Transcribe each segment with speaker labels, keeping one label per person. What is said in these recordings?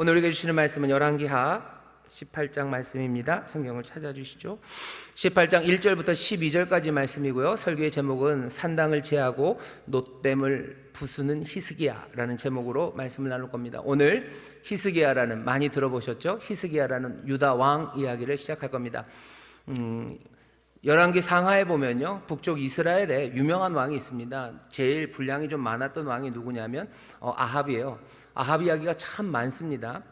Speaker 1: 오늘 우리에게 주시는 말씀은 열왕기하 18장 말씀입니다. 성경을 찾아주시죠. 18장 1절부터 12절까지 말씀이고요. 설교의 제목은 산당을 제하고 놋뱀을 부수는 히스기야라는 제목으로 말씀을 나눌 겁니다. 오늘 히스기야라는, 많이 들어보셨죠? 히스기야라는 유다 왕 이야기를 시작할 겁니다. 열왕기 상하에 보면요, 북쪽 이스라엘에 유명한 왕이 있습니다. 제일 분량이 좀 많았던 왕이 누구냐면 아합이에요. 아합 이야기가 참 많습니다.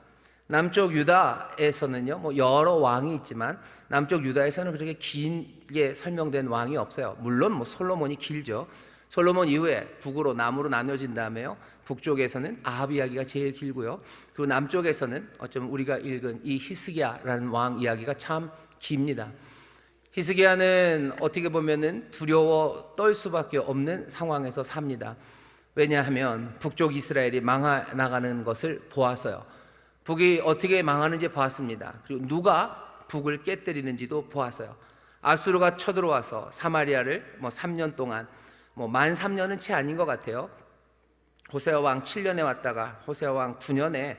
Speaker 1: 남쪽 유다에서는요, 여러 왕이 있지만 남쪽 유다에서는 그렇게 길게 설명된 왕이 없어요. 물론 솔로몬이 길죠. 솔로몬 이후에 북으로 남으로 나눠진 다음에요, 북쪽에서는 아합 이야기가 제일 길고요, 그리고 남쪽에서는 어쩌면 우리가 읽은 이 히스기야라는 왕 이야기가 참 깁니다. 히스기야는 어떻게 보면은 두려워 떨 수밖에 없는 상황에서 삽니다. 왜냐하면 북쪽 이스라엘이 망해나가는 것을 보았어요. 북이 어떻게 망하는지 보았습니다. 그리고 누가 북을 깨뜨리는지도 보았어요. 아수르가 쳐들어와서 사마리아를 3년 동안, 만 3년은 채 아닌 것 같아요. 호세아 왕 7년에 왔다가 호세아 왕 9년에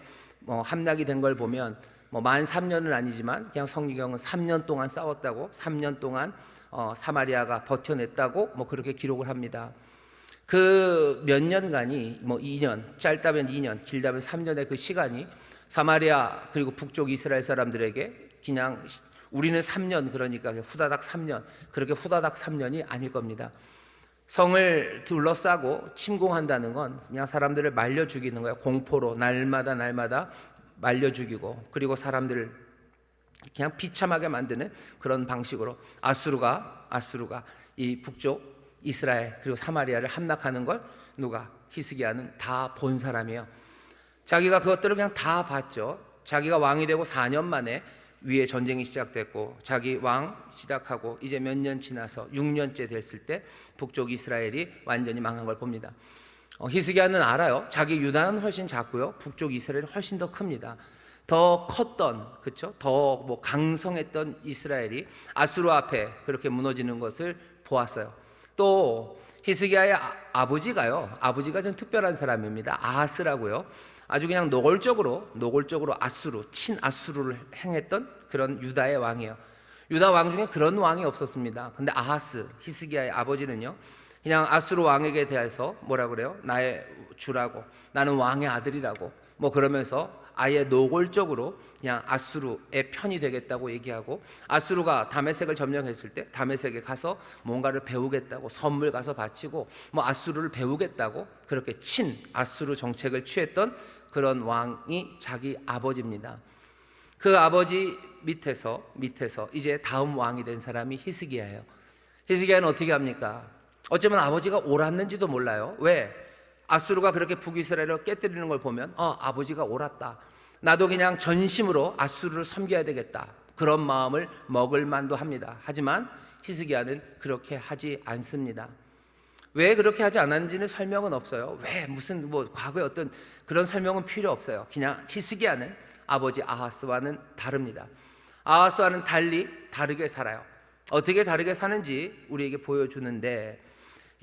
Speaker 1: 함락이 된 걸 보면 만 3년은 아니지만 그냥 성경은 3년 동안 싸웠다고, 3년 동안 사마리아가 버텨냈다고 그렇게 기록을 합니다. 그 몇 년간이 2년, 짧다면 2년, 길다면 3년의 그 시간이 사마리아 그리고 북쪽 이스라엘 사람들에게 그냥 우리는 3년, 그러니까 후다닥 3년, 그렇게 후다닥 3년이 아닐 겁니다. 성을 둘러싸고 침공한다는 건 그냥 사람들을 말려 죽이는 거예요. 공포로 날마다 말려 죽이고, 그리고 사람들을 그냥 비참하게 만드는 그런 방식으로 아수르가 이 북쪽 이스라엘 그리고 사마리아를 함락하는 걸 누가? 히스기야는 다 본 사람이에요. 자기가 그것들을 그냥 다 봤죠. 자기가 왕이 되고 4년 만에 위에 전쟁이 시작됐고, 자기 왕 시작하고 이제 몇 년 지나서 6년째 됐을 때 북쪽 이스라엘이 완전히 망한 걸 봅니다. 히스기야는 알아요. 자기 유다는 훨씬 작고요, 북쪽 이스라엘이 훨씬 더 큽니다. 더 컸던, 그렇죠? 더 강성했던 이스라엘이 아수르 앞에 그렇게 무너지는 것을 보았어요. 또 히스기야의 아버지가 좀 특별한 사람입니다. 아하스라고요. 아주 그냥 노골적으로 친아수르를 행했던 그런 유다의 왕이에요. 유다 왕 중에 그런 왕이 없었습니다. 근데 아하스, 히스기야의 아버지는요, 그냥 아수르 왕에게 대해서 뭐라 그래요? 나의 주라고, 나는 왕의 아들이라고 그러면서 아예 노골적으로 그냥 아수르의 편이 되겠다고 얘기하고, 아수르가 다메섹을 점령했을 때 다메섹에 가서 뭔가를 배우겠다고 선물 가서 바치고 아수르를 배우겠다고 그렇게 친 아수르 정책을 취했던 그런 왕이 자기 아버지입니다. 그 아버지 밑에서 이제 다음 왕이 된 사람이 히스기야예요. 히스기야는 어떻게 합니까? 어쩌면 아버지가 옳았는지도 몰라요. 왜? 아수르가 그렇게 북이스라엘을 깨뜨리는 걸 보면 아버지가 옳았다, 나도 그냥 전심으로 아수르를 섬겨야 되겠다, 그런 마음을 먹을 만도 합니다. 하지만 히스기야는 그렇게 하지 않습니다. 왜 그렇게 하지 않았는지는 설명은 없어요. 왜 무슨 과거에 어떤 그런 설명은 필요 없어요. 그냥 히스기야는 아버지 아하스와는 다릅니다. 아하스와는 다르게 살아요. 어떻게 다르게 사는지 우리에게 보여주는데,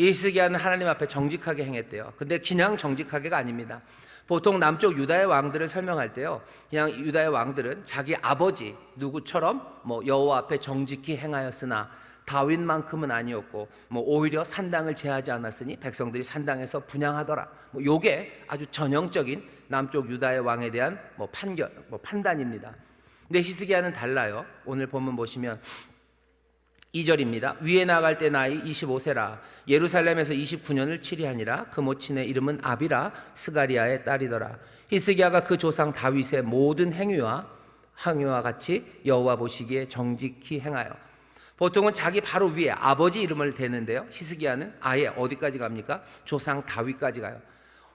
Speaker 1: 히스기야는 하나님 앞에 정직하게 행했대요. 근데 그냥 정직하게가 아닙니다. 보통 남쪽 유다의 왕들을 설명할 때요, 그냥 유다의 왕들은 자기 아버지 누구처럼 여호와 앞에 정직히 행하였으나 다윗만큼은 아니었고 오히려 산당을 제하지 않았으니 백성들이 산당에서 분향하더라. 요게 아주 전형적인 남쪽 유다의 왕에 대한 판단입니다. 근데 히스기야는 달라요. 오늘 본문 보시면 2절입니다. 위에 나갈 때 나이 25세라 예루살렘에서 29년을 치리하니라. 그 모친의 이름은 아비라 스가리아의 딸이더라. 히스기야가 그 조상 다윗의 모든 행위와 같이 여호와 보시기에 정직히 행하여. 보통은 자기 바로 위에 아버지 이름을 대는데요, 히스기야는 아예 어디까지 갑니까? 조상 다윗까지 가요.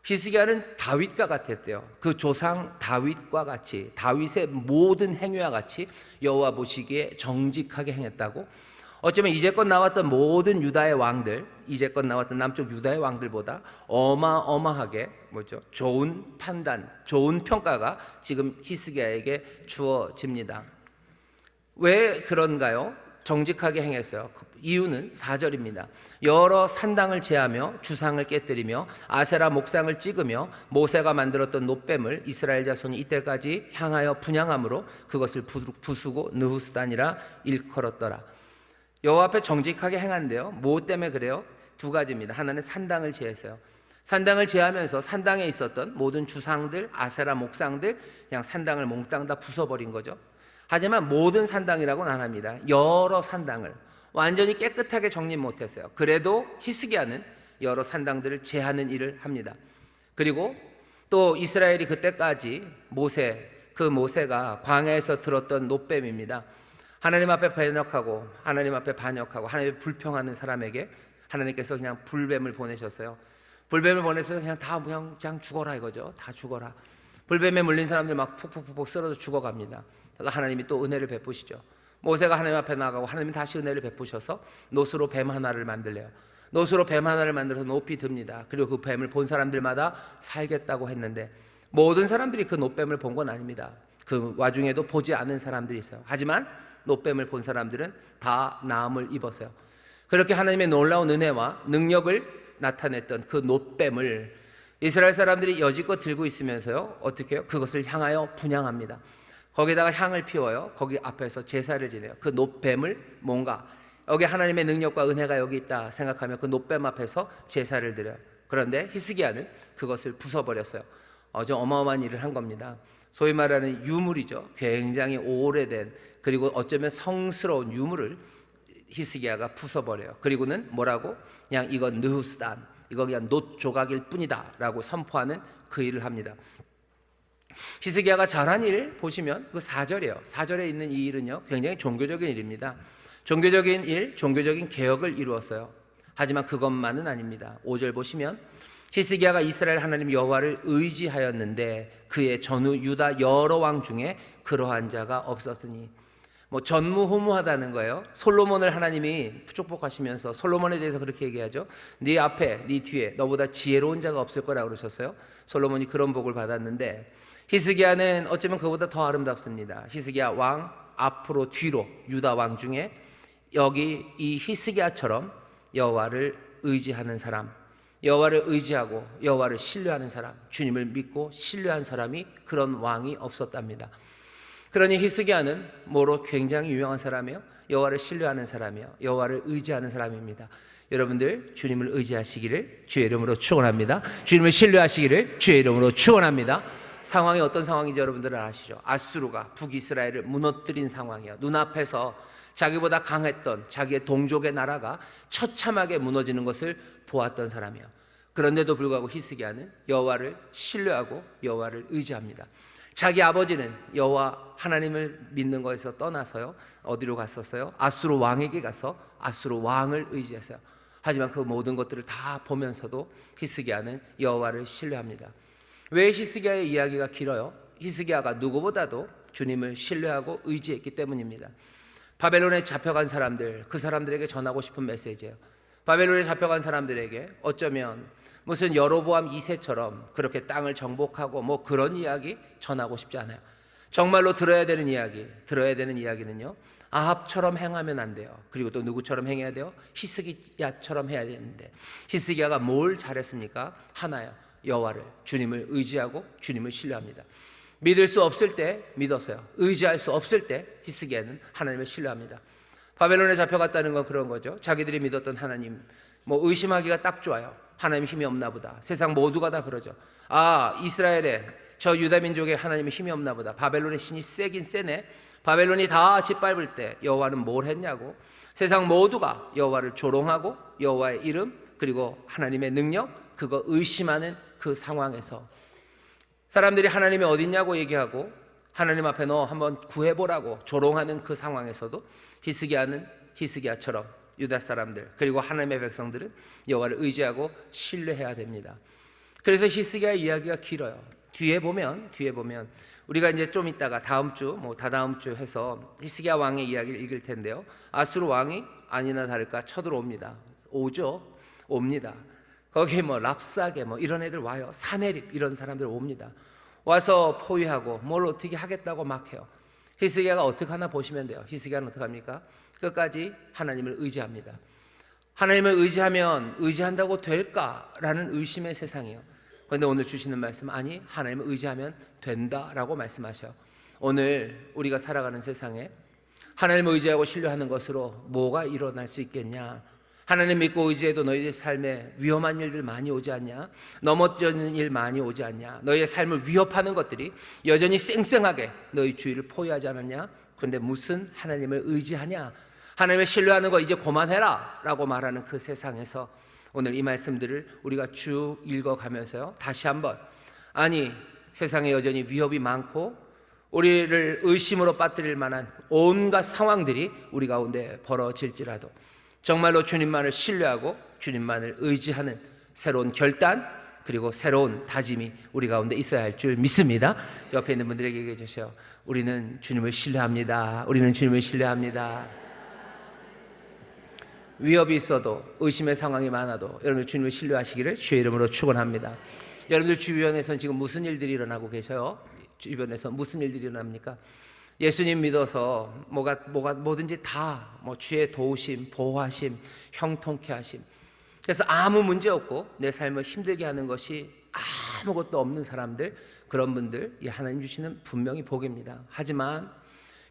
Speaker 1: 히스기야는 다윗과 같았대요. 그 조상 다윗과 같이, 다윗의 모든 행위와 같이 여호와 보시기에 정직하게 행했다고. 어쩌면 이제껏 나왔던 모든 유다의 왕들, 이제껏 나왔던 남쪽 유다의 왕들보다 어마어마하게 좋은 판단, 좋은 평가가 지금 히스기야에게 주어집니다. 왜 그런가요? 정직하게 행했어요. 그 이유는 4절입니다. 여러 산당을 제하며 주상을 깨뜨리며 아세라 목상을 찍으며 모세가 만들었던 놋뱀을 이스라엘 자손이 이때까지 향하여 분향함으로 그것을 부수고 느후스단이라 일컬었더라. 여호와 앞에 정직하게 행한데요. 뭐 때문에 그래요? 두 가지입니다. 하나는 산당을 제했어요. 산당을 제하면서 산당에 있었던 모든 주상들, 아세라 목상들 그냥 산당을 몽땅 다 부숴버린 거죠. 하지만 모든 산당이라고는 안 합니다. 여러 산당을 완전히 깨끗하게 정리 못했어요. 그래도 히스기야는 여러 산당들을 제하는 일을 합니다. 그리고 또 이스라엘이 그때까지 모세가 광야에서 들었던 놋뱀입니다. 하나님 앞에 반역하고 하나님 앞에 반역하고 하나님의 불평하는 사람에게 하나님께서 그냥 불뱀을 보내셨어요. 불뱀을 보내서 그냥 죽어라 이거죠. 다 죽어라. 불뱀에 물린 사람들 막 푹푹푹 쓰러져 죽어갑니다. 하나님이 또 은혜를 베푸시죠. 모세가 하나님 앞에 나가고 하나님이 다시 은혜를 베푸셔서 놋으로 뱀 하나를 만들래요. 놋으로 뱀 하나를 만들어서 높이 듭니다. 그리고 그 뱀을 본 사람들마다 살겠다고 했는데 모든 사람들이 그 놋뱀을 본 건 아닙니다. 그 와중에도 보지 않은 사람들이 있어요. 하지만 놋뱀을 본 사람들은 다 나음을 입었어요. 그렇게 하나님의 놀라운 은혜와 능력을 나타냈던 그 놋뱀을 이스라엘 사람들이 여지껏 들고 있으면서요 어떻게 해요? 그것을 향하여 분향합니다. 거기다가 향을 피워요. 거기 앞에서 제사를 지내요. 그 놋뱀을 뭔가 여기 하나님의 능력과 은혜가 여기 있다 생각하며 그 놋뱀 앞에서 제사를 드려요. 그런데 히스기야는 그것을 부숴버렸어요. 아주 어마어마한 일을 한 겁니다. 소위 말하는 유물이죠. 굉장히 오래된 그리고 어쩌면 성스러운 유물을 히스기야가 부숴버려요. 그리고는 뭐라고? 그냥 이건 느후스단, 이거 그냥 놋 조각일 뿐이다 라고 선포하는 그 일을 합니다. 히스기야가 잘한 일 보시면 그 4절이에요. 4절에 있는 이 일은요 굉장히 종교적인 일입니다. 종교적인 일, 종교적인 개혁을 이루었어요. 하지만 그것만은 아닙니다. 5절 보시면 히스기야가 이스라엘 하나님 여호와를 의지하였는데 그의 전후 유다 여러 왕 중에 그러한 자가 없었으니 전무후무하다는 거예요. 솔로몬을 하나님이 축복하시면서 솔로몬에 대해서 그렇게 얘기하죠. 네 앞에 네 뒤에 너보다 지혜로운 자가 없을 거라고 그러셨어요. 솔로몬이 그런 복을 받았는데 히스기야는 어쩌면 그보다 더 아름답습니다. 히스기야 왕 앞으로 뒤로 유다 왕 중에 여기 이 히스기야처럼 여호와를 의지하는 사람, 여호와를 의지하고 여호와를 신뢰하는 사람, 주님을 믿고 신뢰한 사람이 그런 왕이 없었답니다. 그러니 히스기야는 뭐로 굉장히 유명한 사람이에요? 여호와를 신뢰하는 사람이에요. 여호와를 의지하는 사람입니다. 여러분들 주님을 의지하시기를 주의 이름으로 축원합니다. 주님을 신뢰하시기를 주의 이름으로 축원합니다. 상황이 어떤 상황인지 여러분들은 아시죠? 아수르가 북이스라엘을 무너뜨린 상황이에요. 눈앞에서 자기보다 강했던 자기의 동족의 나라가 처참하게 무너지는 것을 보았던 사람이에요. 그런데도 불구하고 히스기야는 여호와를 신뢰하고 여호와를 의지합니다. 자기 아버지는 여호와 하나님을 믿는 것에서 떠나서요 어디로 갔었어요? 아수르 왕에게 가서 아수르 왕을 의지했어요. 하지만 그 모든 것들을 다 보면서도 히스기야는 여호와를 신뢰합니다. 왜 히스기야의 이야기가 길어요? 히스기야가 누구보다도 주님을 신뢰하고 의지했기 때문입니다. 바벨론에 잡혀간 사람들, 그 사람들에게 전하고 싶은 메시지예요. 바벨론에 잡혀간 사람들에게 어쩌면 무슨 여로보암 2세처럼 그렇게 땅을 정복하고 그런 이야기 전하고 싶지 않아요. 정말로 들어야 되는 이야기는요 아합처럼 행하면 안 돼요. 그리고 또 누구처럼 행해야 돼요? 히스기야처럼 해야 되는데 히스기야가 뭘 잘했습니까? 하나요, 여호와를, 주님을 의지하고 주님을 신뢰합니다. 믿을 수 없을 때 믿었어요. 의지할 수 없을 때 히스기야는 하나님을 신뢰합니다. 바벨론에 잡혀갔다는 건 그런 거죠. 자기들이 믿었던 하나님 의심하기가 딱 좋아요. 하나님 힘이 없나 보다. 세상 모두가 다 그러죠. 이스라엘에 저 유다 민족의 하나님이 힘이 없나 보다. 바벨론의 신이 세긴 세네. 바벨론이 다 짓밟을 때 여호와는 뭘 했냐고. 세상 모두가 여호와를 조롱하고 여호와의 이름 그리고 하나님의 능력 그거 의심하는 그 상황에서 사람들이 하나님이 어디 있냐고 얘기하고 하나님 앞에 너 한번 구해보라고 조롱하는 그 상황에서도 히스기야는 히스기야처럼 유다 사람들 그리고 하나님의 백성들은 여호와를 의지하고 신뢰해야 됩니다. 그래서 히스기야의 이야기가 길어요. 뒤에 보면 우리가 이제 좀 있다가 다음 주 다다음 주 해서 히스기야 왕의 이야기를 읽을 텐데요. 아수르 왕이 아니나 다를까 쳐들어옵니다. 옵니다. 거기 랍사게 이런 애들 와요. 사네립 이런 사람들 옵니다. 와서 포위하고 뭘 어떻게 하겠다고 막 해요. 히스기야가 어떻게 하나 보시면 돼요. 히스기야는 어떻게 합니까? 끝까지 하나님을 의지합니다. 하나님을 의지하면 의지한다고 될까라는 의심의 세상이요. 그런데 오늘 주시는 말씀, 아니, 하나님을 의지하면 된다라고 말씀하셔요. 오늘 우리가 살아가는 세상에 하나님을 의지하고 신뢰하는 것으로 뭐가 일어날 수 있겠냐? 하나님 믿고 의지해도 너희의 삶에 위험한 일들 많이 오지 않냐? 넘어지는 일 많이 오지 않냐? 너희의 삶을 위협하는 것들이 여전히 쌩쌩하게 너희 주위를 포위하지 않았냐? 그런데 무슨 하나님을 의지하냐? 하나님을 신뢰하는 거 이제 그만해라 라고 말하는 그 세상에서 오늘 이 말씀들을 우리가 쭉 읽어가면서요, 다시 한번, 아니, 세상에 여전히 위협이 많고 우리를 의심으로 빠뜨릴 만한 온갖 상황들이 우리 가운데 벌어질지라도 정말로 주님만을 신뢰하고 주님만을 의지하는 새로운 결단, 그리고 새로운 다짐이 우리 가운데 있어야 할 줄 믿습니다. 옆에 있는 분들에게 얘기해 주세요. 우리는 주님을 신뢰합니다. 우리는 주님을 신뢰합니다. 위협이 있어도, 의심의 상황이 많아도 여러분들 주님을 신뢰하시기를 주의 이름으로 축원합니다. 여러분들 주변에서는 지금 무슨 일들이 일어나고 계셔요? 주변에서 무슨 일들이 일어납니까? 예수님 믿어서 뭐든지 다 주의 도우심, 보호하심, 형통케 하심, 그래서 아무 문제 없고 내 삶을 힘들게 하는 것이 아무것도 없는 사람들, 그런 분들, 이 하나님 주시는 분명히 복입니다. 하지만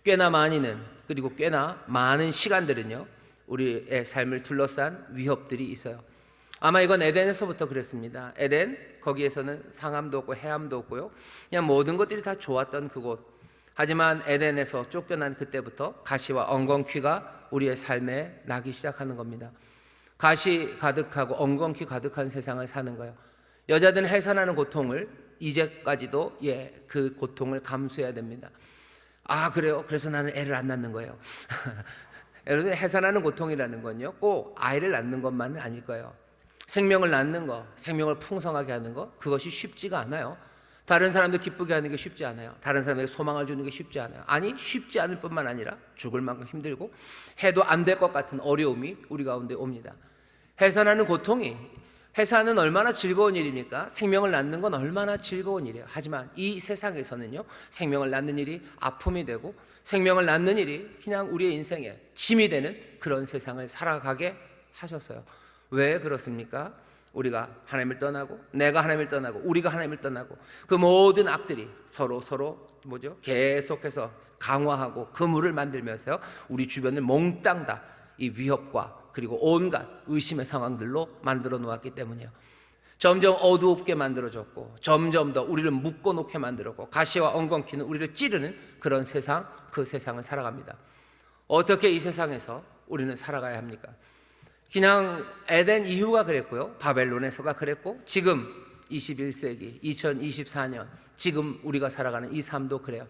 Speaker 1: 꽤나 많은 시간들은요, 우리의 삶을 둘러싼 위협들이 있어요. 아마 이건 에덴에서부터 그랬습니다. 에덴, 거기에서는 상함도 없고 해함도 없고요, 그냥 모든 것들이 다 좋았던 그곳. 하지만 에덴에서 쫓겨난 그때부터 가시와 엉겅퀴가 우리의 삶에 나기 시작하는 겁니다. 가시 가득하고 엉겅퀴 가득한 세상을 사는 거예요. 여자들은 해산하는 고통을 이제까지도 그 고통을 감수해야 됩니다. 아, 그래요? 그래서 나는 애를 안 낳는 거예요. 여러분, 해산하는 고통이라는 건요, 꼭 아이를 낳는 것만은 아닐 거예요. 생명을 낳는 거, 생명을 풍성하게 하는 거, 그것이 쉽지가 않아요. 다른 사람들 기쁘게 하는 게 쉽지 않아요. 다른 사람에게 소망을 주는 게 쉽지 않아요. 아니, 쉽지 않을 뿐만 아니라 죽을 만큼 힘들고 해도 안 될 것 같은 어려움이 우리 가운데 옵니다. 해산하는 고통이, 해산은 얼마나 즐거운 일입니까? 생명을 낳는 건 얼마나 즐거운 일이에요. 하지만 이 세상에서는요, 생명을 낳는 일이 아픔이 되고 생명을 낳는 일이 그냥 우리의 인생에 짐이 되는 그런 세상을 살아가게 하셨어요. 왜 그렇습니까? 우리가 하나님을 떠나고, 내가 하나님을 떠나고, 우리가 하나님을 떠나고, 그 모든 악들이 서로 계속해서 강화하고 그물을 만들면서요, 우리 주변을 몽땅 다 이 위협과 그리고 온갖 의심의 상황들로 만들어 놓았기 때문이에요. 점점 어두웁게 만들어졌고, 점점 더 우리를 묶어놓게 만들었고, 가시와 엉겅퀴는 우리를 찌르는 그런 세상, 그 세상을 살아갑니다. 어떻게 이 세상에서 우리는 살아가야 합니까? 그냥 에덴 이후가 그랬고요, 바벨론에서가 그랬고, 지금 21세기 2024년 지금 우리가 살아가는 이 삶도 그래요.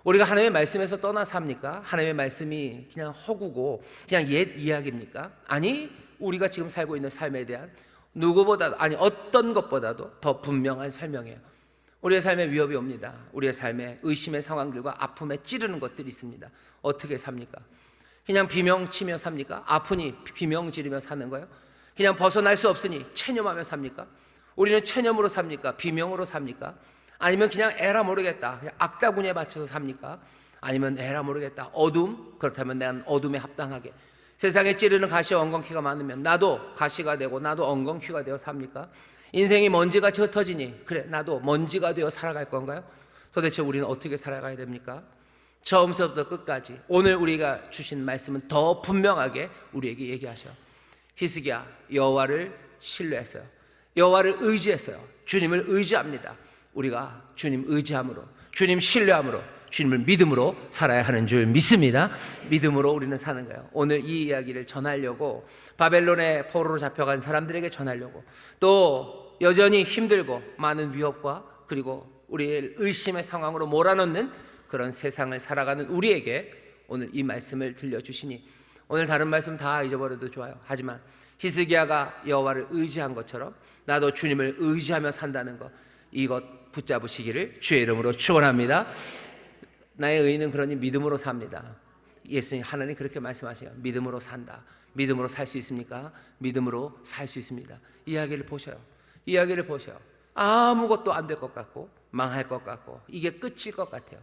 Speaker 1: 우리가 하나님의 말씀에서 떠나 삽니까? 하나님의 말씀이 그냥 허구고 그냥 옛 이야기입니까? 아니, 우리가 지금 살고 있는 삶에 대한 누구보다도, 아니 어떤 것보다도 더 분명한 설명이에요. 우리의 삶에 위협이 옵니다. 우리의 삶에 의심의 상황들과 아픔에 찌르는 것들이 있습니다. 어떻게 삽니까? 그냥 비명치며 삽니까? 아프니 비명 지르며 사는 거예요? 그냥 벗어날 수 없으니 체념하며 삽니까? 우리는 체념으로 삽니까? 비명으로 삽니까? 아니면 그냥 에라 모르겠다, 그냥 악다구니에 맞춰서 삽니까? 아니면 에라 모르겠다, 어둠? 그렇다면 난 어둠에 합당하게, 세상에 찌르는 가시와 엉겅퀴가 많으면 나도 가시가 되고 나도 엉겅퀴가 되어 삽니까? 인생이 먼지같이 흩어지니 그래, 나도 먼지가 되어 살아갈 건가요? 도대체 우리는 어떻게 살아가야 됩니까? 처음부터 끝까지 오늘 우리가 주신 말씀은 더 분명하게 우리에게 얘기하셔요. 히스기야, 여호와를 신뢰했어요. 여호와를 의지했어요. 주님을 의지합니다. 우리가 주님 의지함으로, 주님 신뢰함으로, 주님을 믿음으로 살아야 하는 줄 믿습니다. 믿음으로 우리는 사는 거예요. 오늘 이 이야기를 전하려고, 바벨론의 포로로 잡혀간 사람들에게 전하려고, 또 여전히 힘들고 많은 위협과 그리고 우리의 의심의 상황으로 몰아넣는 그런 세상을 살아가는 우리에게 오늘 이 말씀을 들려주시니, 오늘 다른 말씀 다 잊어버려도 좋아요. 하지만 히스기야가 여호와를 의지한 것처럼 나도 주님을 의지하며 산다는 것, 이것 붙잡으시기를 주의 이름으로 축원합니다. 나의 의인은 그러니 믿음으로 삽니다. 예수님, 하나님 그렇게 말씀하세요. 믿음으로 산다. 믿음으로 살 수 있습니까? 믿음으로 살 수 있습니다. 이야기를 보셔요. 아무것도 안 될 것 같고 망할 것 같고 이게 끝일 것 같아요.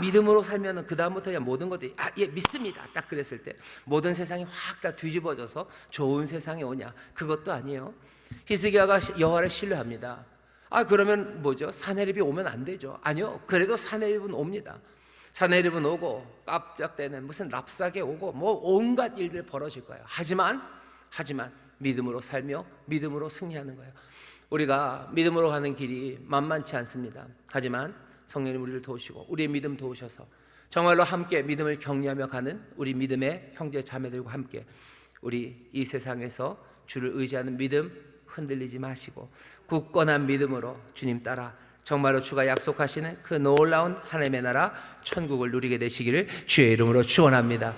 Speaker 1: 믿음으로 살면은 그 다음부터 그냥 모든 것들이 예, 믿습니다. 딱 그랬을 때 모든 세상이 확 다 뒤집어져서 좋은 세상이 오냐? 그것도 아니에요. 히스기야가 여호와를 신뢰합니다. 그러면 뭐죠? 사내립이 오면 안 되죠. 아니요. 그래도 사내립은 옵니다. 사내립은 오고 깜짝대는 무슨 랍사게 오고 뭐 온갖 일들 벌어질 거예요. 하지만 믿음으로 살며 믿음으로 승리하는 거예요. 우리가 믿음으로 가는 길이 만만치 않습니다. 하지만 성령님 우리를 도우시고 우리의 믿음 도우셔서 정말로 함께 믿음을 격려하며 가는 우리 믿음의 형제 자매들과 함께 우리 이 세상에서 주를 의지하는 믿음 흔들리지 마시고 굳건한 믿음으로 주님 따라 정말로 주가 약속하시는 그 놀라운 하나님의 나라 천국을 누리게 되시기를 주의 이름으로 축원합니다.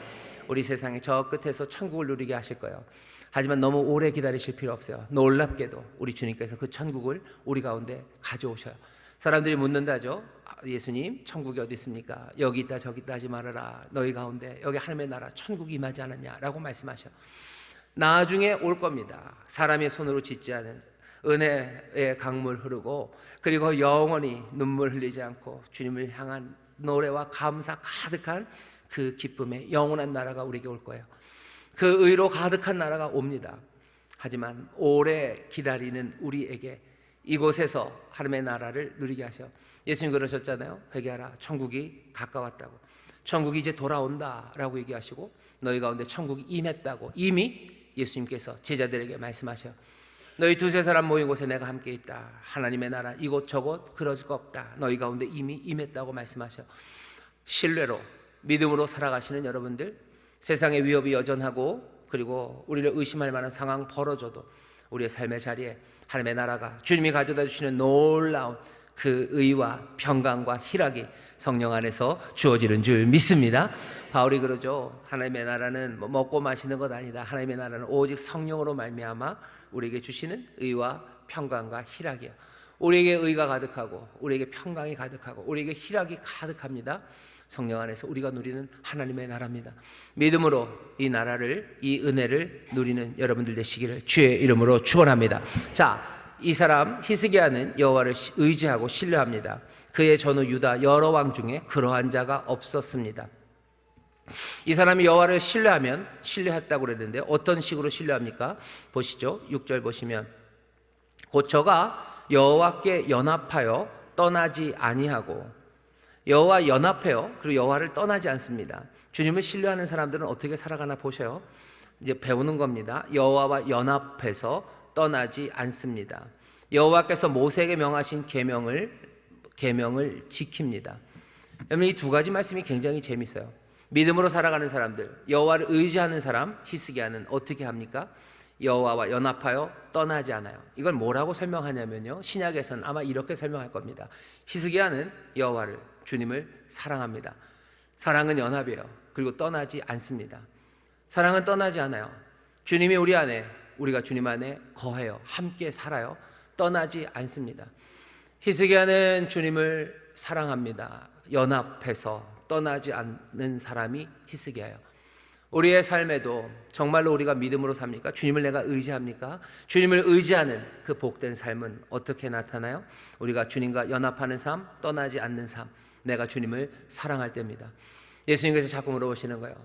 Speaker 1: 우리 세상의 저 끝에서 천국을 누리게 하실 거예요. 하지만 너무 오래 기다리실 필요 없어요. 놀랍게도 우리 주님께서 그 천국을 우리 가운데 가져오셔요. 사람들이 묻는다죠. 예수님 천국이 어디 있습니까? 여기 있다 저기 있다 하지 말아라. 너희 가운데 여기 하나님의 나라 천국이 임하지 않았냐라고 말씀하셔. 나중에 올 겁니다. 사람의 손으로 짓지 않은 은혜의 강물 흐르고 그리고 영원히 눈물 흘리지 않고 주님을 향한 노래와 감사 가득한 그 기쁨의 영원한 나라가 우리에게 올 거예요. 그 의로 가득한 나라가 옵니다. 하지만 오래 기다리는 우리에게 이곳에서 하나님의 나라를 누리게 하셔. 예수님 그러셨잖아요. 회개하라. 천국이 가까웠다고. 천국이 이제 돌아온다라고 얘기하시고 너희 가운데 천국이 임했다고 이미 예수님께서 제자들에게 말씀하셔. 너희 두세 사람 모인 곳에 내가 함께 있다. 하나님의 나라 이곳 저곳 그럴 거 없다. 너희 가운데 이미 임했다고 말씀하셔. 신뢰로 믿음으로 살아가시는 여러분들, 세상의 위협이 여전하고 그리고 우리를 의심할 만한 상황 벌어져도 우리의 삶의 자리에 하나님의 나라가 주님이 가져다 주시는 놀라운 그 의와 평강과 희락이 성령 안에서 주어지는 줄 믿습니다. 바울이 그러죠. 하나님의 나라는 뭐 먹고 마시는 것 아니다. 하나님의 나라는 오직 성령으로 말미암아 우리에게 주시는 의와 평강과 희락이야. 우리에게 의가 가득하고 우리에게 평강이 가득하고 우리에게 희락이 가득합니다. 성령 안에서 우리가 누리는 하나님의 나라입니다. 믿음으로 이 나라를, 이 은혜를 누리는 여러분들 되시기를 주의 이름으로 축원합니다. 자, 이 사람 히스기야는 여호와를 의지하고 신뢰합니다. 그의 전후 유다 여러 왕 중에 그러한 자가 없었습니다. 이 사람이 여호와를 신뢰하면 신뢰했다고 그랬는데 어떤 식으로 신뢰합니까? 보시죠. 6절 보시면 곧 저가 여호와께 연합하여 떠나지 아니하고 여호와 연합해요. 그리고 여호와를 떠나지 않습니다. 주님을 신뢰하는 사람들은 어떻게 살아가나 보셔요. 이제 배우는 겁니다. 여호와와 연합해서 떠나지 않습니다. 여호와께서 모세에게 명하신 계명을 지킵니다. 여러분 이 두 가지 말씀이 굉장히 재밌어요. 믿음으로 살아가는 사람들, 여호와를 의지하는 사람 히스기야는 어떻게 합니까? 여호와와 연합하여 떠나지 않아요. 이걸 뭐라고 설명하냐면요. 신약에서는 아마 이렇게 설명할 겁니다. 히스기야는 여호와를 주님을 사랑합니다. 사랑은 연합이에요. 그리고 떠나지 않습니다. 사랑은 떠나지 않아요. 주님이 우리 안에, 우리가 주님 안에 거해요. 함께 살아요. 떠나지 않습니다. 히스기야는 주님을 사랑합니다. 연합해서 떠나지 않는 사람이 히스기야예요. 우리의 삶에도 정말로 우리가 믿음으로 삽니까? 주님을 내가 의지합니까? 주님을 의지하는 그 복된 삶은 어떻게 나타나요? 우리가 주님과 연합하는 삶, 떠나지 않는 삶, 내가 주님을 사랑할 때입니다. 예수님께서 자꾸 물어보시는 거예요.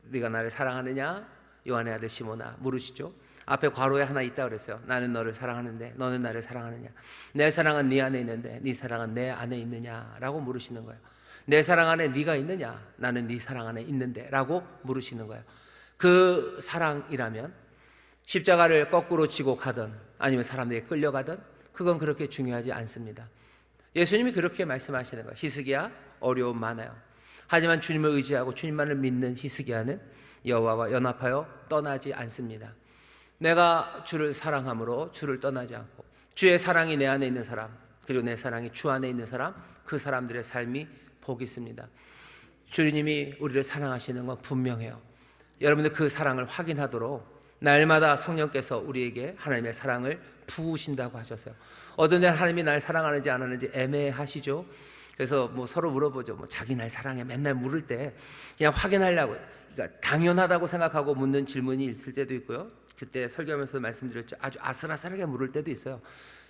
Speaker 1: 네가 나를 사랑하느냐? 요한의 아들 시몬아 물으시죠. 앞에 괄호에 하나 있다 그랬어요. 나는 너를 사랑하는데 너는 나를 사랑하느냐? 내 사랑은 네 안에 있는데 네 사랑은 내 안에 있느냐라고 물으시는 거예요. 내 사랑 안에 네가 있느냐? 나는 네 사랑 안에 있는데 라고 물으시는 거예요. 그 사랑이라면 십자가를 거꾸로 지고 가든 아니면 사람들에게 끌려가든 그건 그렇게 중요하지 않습니다. 예수님이 그렇게 말씀하시는 거예요. 히스기야 어려움 많아요. 하지만 주님을 의지하고 주님만을 믿는 히스기야는 여호와와 연합하여 떠나지 않습니다. 내가 주를 사랑함으로 주를 떠나지 않고 주의 사랑이 내 안에 있는 사람 그리고 내 사랑이 주 안에 있는 사람 그 사람들의 삶이 복이 있습니다. 주님이 우리를 사랑하시는 건 분명해요. 여러분들 그 사랑을 확인하도록 날마다 성령께서 우리에게 하나님의 사랑을 부으신다고 하셨어요. 어떤 때는 하나님이 날 사랑하는지 안 하는지 애매하시죠. 그래서 뭐 서로 물어보죠. 뭐 자기 날 사랑해 맨날 물을 때 그냥 확인하려고 그러니까 당연하다고 생각하고 묻는 질문이 있을 때도 있고요. 그때 설교하면서 말씀드렸죠. 아주 아슬아슬하게 물을 때도 있어요.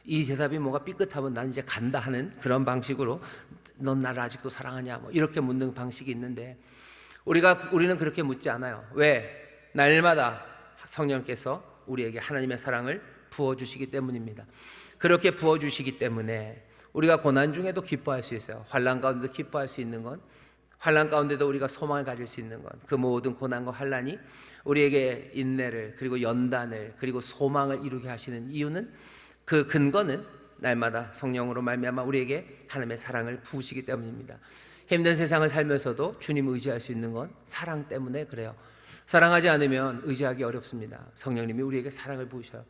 Speaker 1: 이 대답이 뭔가 삐끗하면 난 이제 간다 하는 그런 방식으로 넌 나를 아직도 사랑하냐 뭐 이렇게 묻는 방식이 있는데 우리는 그렇게 묻지 않아요. 왜? 날마다 성령께서 우리에게 하나님의 사랑을 부어주시기 때문입니다. 그렇게 부어주시기 때문에 우리가 고난 중에도 기뻐할 수 있어요. 환난 가운데도 기뻐할 수 있는 건, 환난 가운데도 우리가 소망을 가질 수 있는 건, 그 모든 고난과 환난이 우리에게 인내를 그리고 연단을 그리고 소망을 이루게 하시는 이유는, 그 근거는 날마다 성령으로 말미암아 우리에게 하나님의 사랑을 부으시기 때문입니다. 힘든 세상을 살면서도 주님을 의지할 수 있는 건 사랑 때문에 그래요. 사랑하지 않으면 의지하기 어렵습니다. 성령님이 우리에게 사랑을 부으셔요.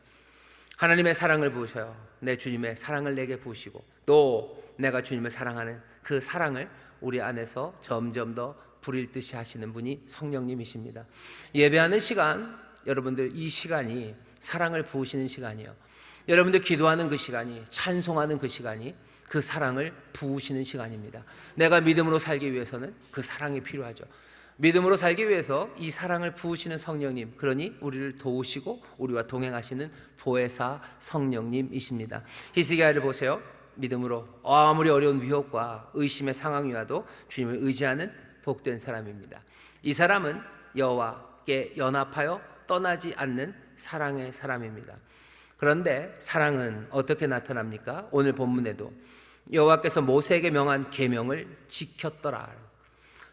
Speaker 1: 하나님의 사랑을 부으셔요. 내 주님의 사랑을 내게 부으시고 또 내가 주님을 사랑하는 그 사랑을 우리 안에서 점점 더 부릴 듯이 하시는 분이 성령님이십니다. 예배하는 시간, 여러분들 이 시간이 사랑을 부으시는 시간이에요. 여러분들 기도하는 그 시간이, 찬송하는 그 시간이 그 사랑을 부으시는 시간입니다. 내가 믿음으로 살기 위해서는 그 사랑이 필요하죠. 믿음으로 살기 위해서 이 사랑을 부으시는 성령님, 그러니 우리를 도우시고 우리와 동행하시는 보혜사 성령님이십니다. 히스기야를 보세요. 믿음으로 아무리 어려운 위협과 의심의 상황이 와도 주님을 의지하는 복된 사람입니다. 이 사람은 여호와께 연합하여 떠나지 않는 사랑의 사람입니다. 그런데 사랑은 어떻게 나타납니까? 오늘 본문에도 여호와께서 모세에게 명한 계명을 지켰더라.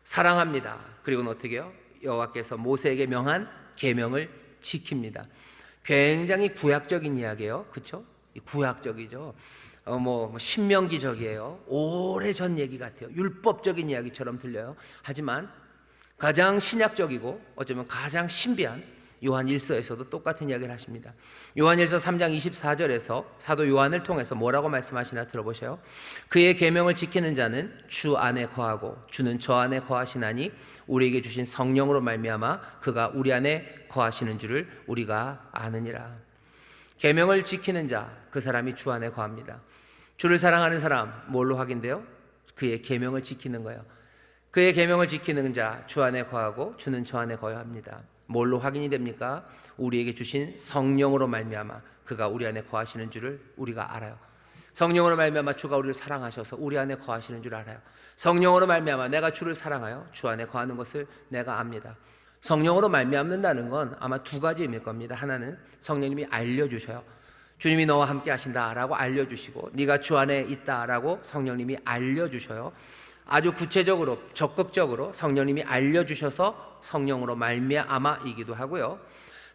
Speaker 1: 사랑합니다. 그리고는 어떻게 해요? 여호와께서 모세에게 명한 계명을 지킵니다. 굉장히 구약적인 이야기예요. 그렇죠? 구약적이죠. 신명기적이에요. 오래전 얘기 같아요. 율법적인 이야기처럼 들려요. 하지만 가장 신약적이고 어쩌면 가장 신비한 요한 1서에서도 똑같은 이야기를 하십니다. 요한 1서 3장 24절에서 사도 요한을 통해서 뭐라고 말씀하시나 들어보세요. 그의 계명을 지키는 자는 주 안에 거하고 주는 저 안에 거하시나니 우리에게 주신 성령으로 말미암아 그가 우리 안에 거하시는 줄을 우리가 아느니라. 계명을 지키는 자, 그 사람이 주 안에 거합니다. 주를 사랑하는 사람 뭘로 확인돼요? 그의 계명을 지키는 거예요. 그의 계명을 지키는 자 주 안에 거하고 주는 저 안에 거해야 합니다. 뭘로 확인이 됩니까? 우리에게 주신 성령으로 말미암아 그가 우리 안에 거하시는 줄을 우리가 알아요. 성령으로 말미암아 주가 우리를 사랑하셔서 우리 안에 거하시는 줄 알아요. 성령으로 말미암아 내가 주를 사랑하여 주 안에 거하는 것을 내가 압니다. 성령으로 말미암는다는 건 아마 두 가지 의미일 겁니다. 하나는 성령님이 알려주셔요. 주님이 너와 함께 하신다라고 알려주시고 네가 주 안에 있다라고 성령님이 알려주셔요. 아주 구체적으로 적극적으로 성령님이 알려주셔서 성령으로 말미암아이기도 하고요.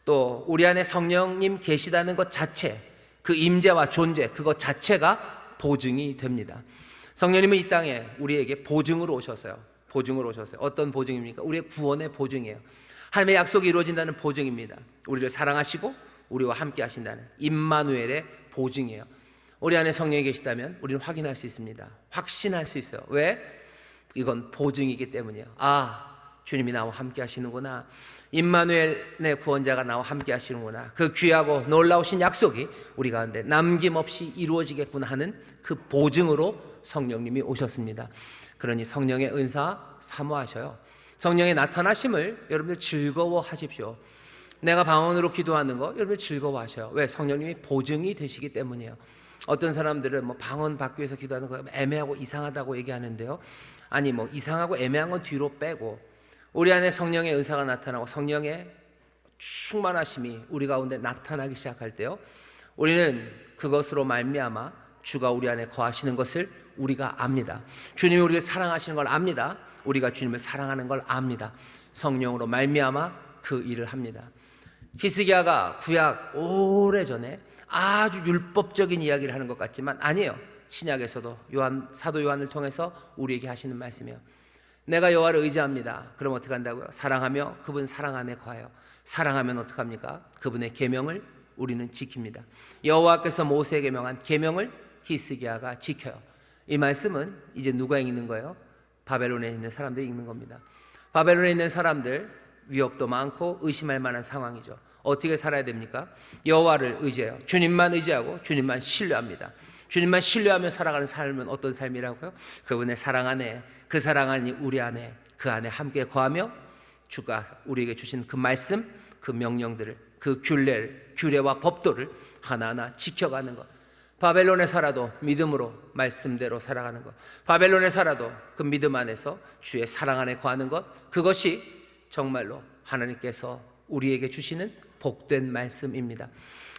Speaker 1: 또 우리 안에 성령님 계시다는 것 자체, 그 임재와 존재 그것 자체가 보증이 됩니다. 성령님은 이 땅에 우리에게 보증으로 오셨어요. 보증으로 오셨어요. 어떤 보증입니까? 우리의 구원의 보증이에요. 하나님의 약속이 이루어진다는 보증입니다. 우리를 사랑하시고 우리와 함께 하신다는 임마누엘의 보증이에요. 우리 안에 성령이 계시다면 우리는 확인할 수 있습니다. 확신할 수 있어요. 왜? 이건 보증이기 때문이에요. 주님이 나와 함께 하시는구나. 임마누엘 내 구원자가 나와 함께 하시는구나. 그 귀하고 놀라우신 약속이 우리 가운데 남김없이 이루어지겠구나 하는 그 보증으로 성령님이 오셨습니다. 그러니 성령의 은사 사모하셔요. 성령의 나타나심을 여러분들 즐거워하십시오. 내가 방언으로 기도하는 거 여러분들 즐거워하셔요. 왜? 성령님이 보증이 되시기 때문이에요. 어떤 사람들은 방언 받기 위해서 기도하는 거 애매하고 이상하다고 얘기하는데요. 아니 이상하고 애매한 건 뒤로 빼고 우리 안에 성령의 은사가 나타나고 성령의 충만하심이 우리 가운데 나타나기 시작할 때요, 우리는 그것으로 말미암아 주가 우리 안에 거하시는 것을 우리가 압니다. 주님이 우리를 사랑하시는 걸 압니다. 우리가 주님을 사랑하는 걸 압니다. 성령으로 말미암아 그 일을 합니다. 히스기야가 구약 오래전에 아주 율법적인 이야기를 하는 것 같지만 아니에요. 신약에서도 사도 요한을 통해서 우리에게 하시는 말씀이에요. 내가 여호와를 의지합니다. 그럼 어떻게 한다고요? 사랑하며 그분 사랑 안에 거하여. 사랑하면 어떻게 합니까? 그분의 계명을 우리는 지킵니다. 여호와께서 모세에게 명한 계명을 히스기야가 지켜요. 이 말씀은 이제 누가 읽는 거예요? 바벨론에 있는 사람들이 읽는 겁니다. 바벨론에 있는 사람들 위협도 많고 의심할 만한 상황이죠. 어떻게 살아야 됩니까? 여호와를 의지해요. 주님만 의지하고 주님만 신뢰합니다. 주님만 신뢰하며 살아가는 삶은 어떤 삶이라고요? 그분의 사랑 안에, 그 사랑 안이 우리 안에, 그 안에 함께 거하며 주가 우리에게 주신 그 말씀, 그 명령들을, 그 규례와 법도를 하나하나 지켜가는 것. 바벨론에 살아도 믿음으로 말씀대로 살아가는 것, 바벨론에 살아도 그 믿음 안에서 주의 사랑 안에 거하는 것, 그것이 정말로 하나님께서 우리에게 주시는 복된 말씀입니다.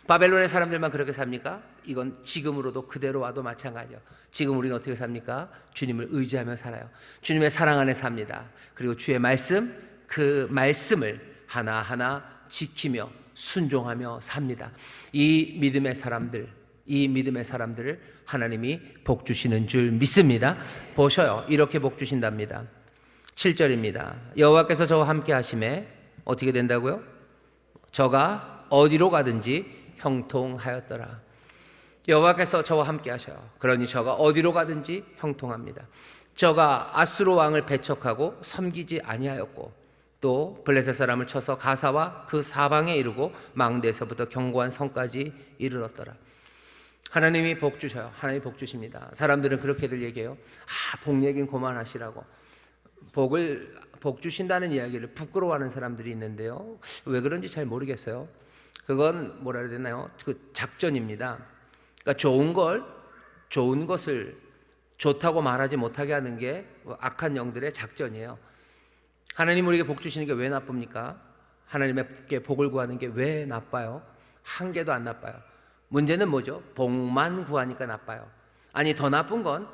Speaker 1: 바벨론의 사람들만 그렇게 삽니까? 이건 지금으로도 그대로 와도 마찬가지예요. 지금 우리는 어떻게 삽니까? 주님을 의지하며 살아요. 주님의 사랑 안에 삽니다. 그리고 주의 말씀, 그 말씀을 하나하나 지키며 순종하며 삽니다. 이 믿음의 사람들을 하나님이 복 주시는 줄 믿습니다. 보셔요. 이렇게 복 주신답니다. 7절입니다. 여호와께서 저와 함께 하심에 어떻게 된다고요? 저가 어디로 가든지 형통하였더라. 여호와께서 저와 함께 하셔요. 그러니 저가 어디로 가든지 형통합니다. 저가 아수르 왕을 배척하고 섬기지 아니하였고 또 블레셋 사람을 쳐서 가사와 그 사방에 이르고 망대에서부터 견고한 성까지 이르렀더라. 하나님이 복 주셔요. 하나님이 복 주십니다. 사람들은 그렇게들 얘기해요. 복 얘기는 그만하시라고. 복 주신다는 이야기를 부끄러워하는 사람들이 있는데요. 왜 그런지 잘 모르겠어요. 그건 뭐라 해야 되나요? 그 작전입니다. 그러니까 좋은 것을 좋다고 말하지 못하게 하는 게 악한 영들의 작전이에요. 하나님 우리에게 복 주시는 게 왜 나쁩니까? 하나님께 복을 구하는 게 왜 나빠요? 한 개도 안 나빠요. 문제는 뭐죠? 복만 구하니까 나빠요. 아니 더 나쁜 건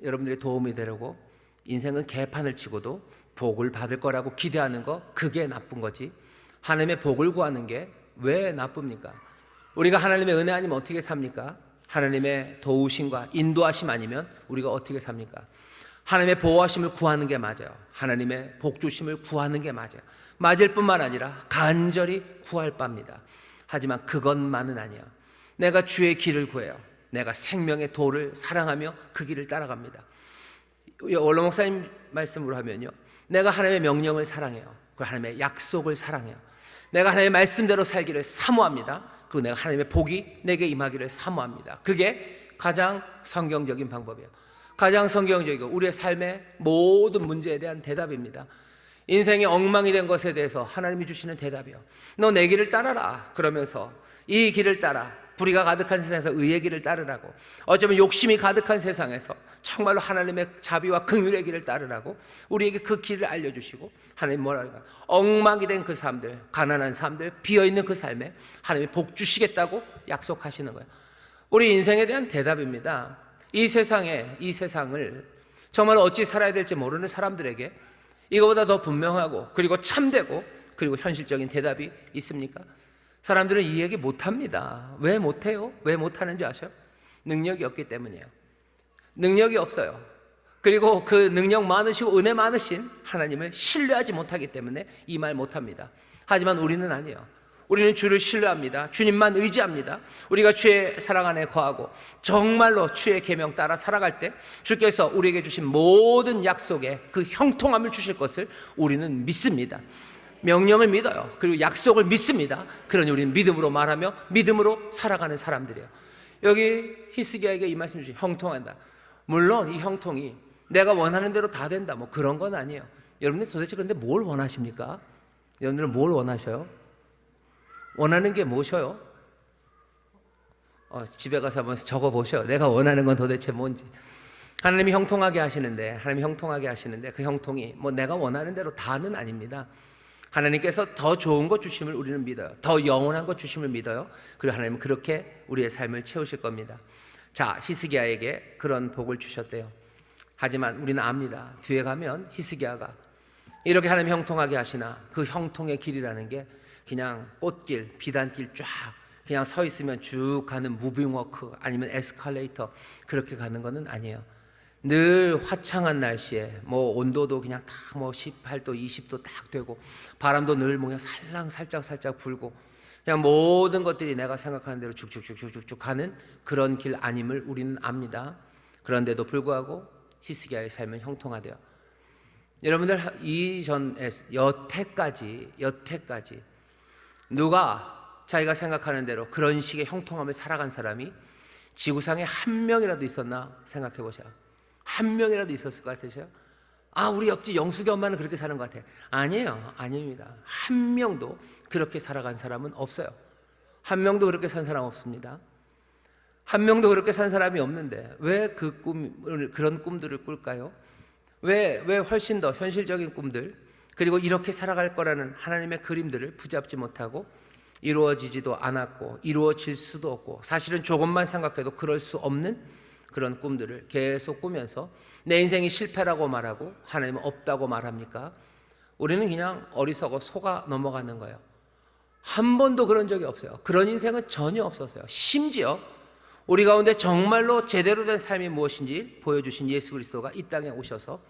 Speaker 1: 여러분들의 도움이 되려고 인생은 개판을 치고도 복을 받을 거라고 기대하는 거, 그게 나쁜 거지. 하나님의 복을 구하는 게 왜 나쁩니까? 우리가 하나님의 은혜 아니면 어떻게 삽니까? 하나님의 도우심과 인도하심 아니면 우리가 어떻게 삽니까? 하나님의 보호하심을 구하는 게 맞아요. 하나님의 복주심을 구하는 게 맞아요. 맞을 뿐만 아니라 간절히 구할 바입니다. 하지만 그것만은 아니에요. 내가 주의 길을 구해요. 내가 생명의 도를 사랑하며 그 길을 따라갑니다. 원로 목사님 말씀으로 하면요, 내가 하나님의 명령을 사랑해요. 그리고 하나님의 약속을 사랑해요. 내가 하나님의 말씀대로 살기를 사모합니다. 그리고 내가 하나님의 복이 내게 임하기를 사모합니다. 그게 가장 성경적인 방법이에요. 가장 성경적이고 우리의 삶의 모든 문제에 대한 대답입니다. 인생이 엉망이 된 것에 대해서 하나님이 주시는 대답이요, 너 내 길을 따라라. 그러면서 이 길을 따라, 불의가 가득한 세상에서 의의 길을 따르라고, 어쩌면 욕심이 가득한 세상에서 정말로 하나님의 자비와 긍휼의 길을 따르라고 우리에게 그 길을 알려주시고, 하나님 뭐랄까, 엉망이 된 그 삶들, 가난한 삶들, 비어있는 그 삶에 하나님이 복 주시겠다고 약속하시는 거예요. 우리 인생에 대한 대답입니다. 이 세상을 정말 어찌 살아야 될지 모르는 사람들에게 이거보다 더 분명하고 그리고 참되고 그리고 현실적인 대답이 있습니까? 사람들은 이 얘기 못합니다. 왜 못해요? 왜 못하는지 아셔요? 능력이 없기 때문이에요. 능력이 없어요. 그리고 그 능력 많으시고 은혜 많으신 하나님을 신뢰하지 못하기 때문에 이 말 못합니다. 하지만 우리는 아니에요. 우리는 주를 신뢰합니다. 주님만 의지합니다. 우리가 주의 사랑 안에 거하고 정말로 주의 계명 따라 살아갈 때 주께서 우리에게 주신 모든 약속에 그 형통함을 주실 것을 우리는 믿습니다. 명령을 믿어요. 그리고 약속을 믿습니다. 그러니 우리는 믿음으로 말하며 믿음으로 살아가는 사람들이에요. 여기 히스기야에게 이 말씀 주신 형통한다. 물론 이 형통이 내가 원하는 대로 다 된다, 뭐 그런 건 아니에요. 여러분들 도대체 근데 뭘 원하십니까? 여러분들은 뭘 원하셔요? 원하는 게 뭐셔요? 집에 가서 한번 적어보셔. 내가 원하는 건 도대체 뭔지. 하나님이 형통하게 하시는데 그 형통이 뭐 내가 원하는 대로 다는 아닙니다. 하나님께서 더 좋은 것 주심을 우리는 믿어요. 더 영원한 것 주심을 믿어요. 그리고 하나님은 그렇게 우리의 삶을 채우실 겁니다. 자, 히스기야에게 그런 복을 주셨대요. 하지만 우리는 압니다. 뒤에 가면 히스기야가 이렇게 하나님 형통하게 하시나 그 형통의 길이라는 게 그냥 꽃길, 비단길 쫙 그냥 서 있으면 쭉 가는 무빙워크 아니면 에스컬레이터 그렇게 가는 거는 아니에요. 늘 화창한 날씨에 뭐 온도도 그냥 다 뭐 18도, 20도 딱 되고 바람도 늘 그냥 살랑 살짝 불고 그냥 모든 것들이 내가 생각하는 대로 쭉쭉쭉쭉쭉 가는 그런 길 아님을 우리는 압니다. 그런데도 불구하고 히스기야의 삶은 형통하대요. 여러분들 이전에 여태까지 누가 자기가 생각하는 대로 그런 식의 형통함을 살아간 사람이 지구상에 한 명이라도 있었나 생각해 보세요. 한 명이라도 있었을 것 같으세요? 우리 옆집 영숙이 엄마는 그렇게 사는 것 같아요. 아니에요. 아닙니다. 한 명도 그렇게 살아간 사람은 없어요. 한 명도 그렇게 산 사람 없습니다. 한 명도 그렇게 산 사람이 없는데 왜 그런 꿈들을 꿀까요? 왜 훨씬 더 현실적인 꿈들, 그리고 이렇게 살아갈 거라는 하나님의 그림들을 붙잡지 못하고 이루어지지도 않았고 이루어질 수도 없고, 사실은 조금만 생각해도 그럴 수 없는 그런 꿈들을 계속 꾸면서 내 인생이 실패라고 말하고 하나님은 없다고 말합니까? 우리는 그냥 어리석어 속아 넘어가는 거예요. 한 번도 그런 적이 없어요. 그런 인생은 전혀 없었어요. 심지어 우리 가운데 정말로 제대로 된 삶이 무엇인지 보여주신 예수 그리스도가 이 땅에 오셔서,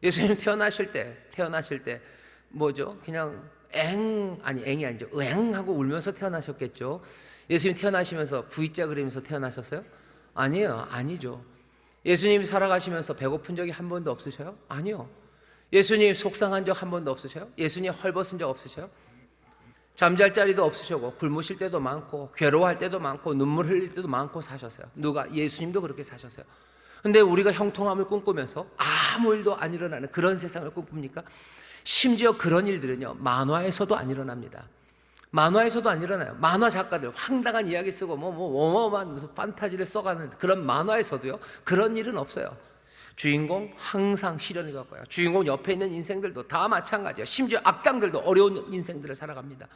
Speaker 1: 예수님 태어나실 때 뭐죠? 그냥 앵이 아니죠. 하고 울면서 태어나셨겠죠. 예수님 태어나시면서 V자 그리면서 태어나셨어요? 아니에요. 아니죠. 예수님 살아가시면서 배고픈 적이 한 번도 없으셔요? 아니요. 예수님 속상한 적 한 번도 없으셔요? 예수님 헐벗은 적 없으셔요? 잠잘 자리도 없으시고 굶으실 때도 많고 괴로워할 때도 많고 눈물 흘릴 때도 많고 사셨어요. 누가? 예수님도 그렇게 사셨어요. 근데 우리가 형통함을 꿈꾸면서 아무 일도 안 일어나는 그런 세상을 꿈꿉니까? 심지어 그런 일들은요, 만화에서도 안 일어납니다. 만화에서도 안 일어나요. 만화 작가들 황당한 이야기 쓰고 어마어마한 무슨 판타지를 써가는 그런 만화에서도요, 그런 일은 없어요. 주인공 항상 시련이 겪어요. 주인공 옆에 있는 인생들도 다 마찬가지예요. 심지어 악당들도 어려운 인생들을 살아갑니다.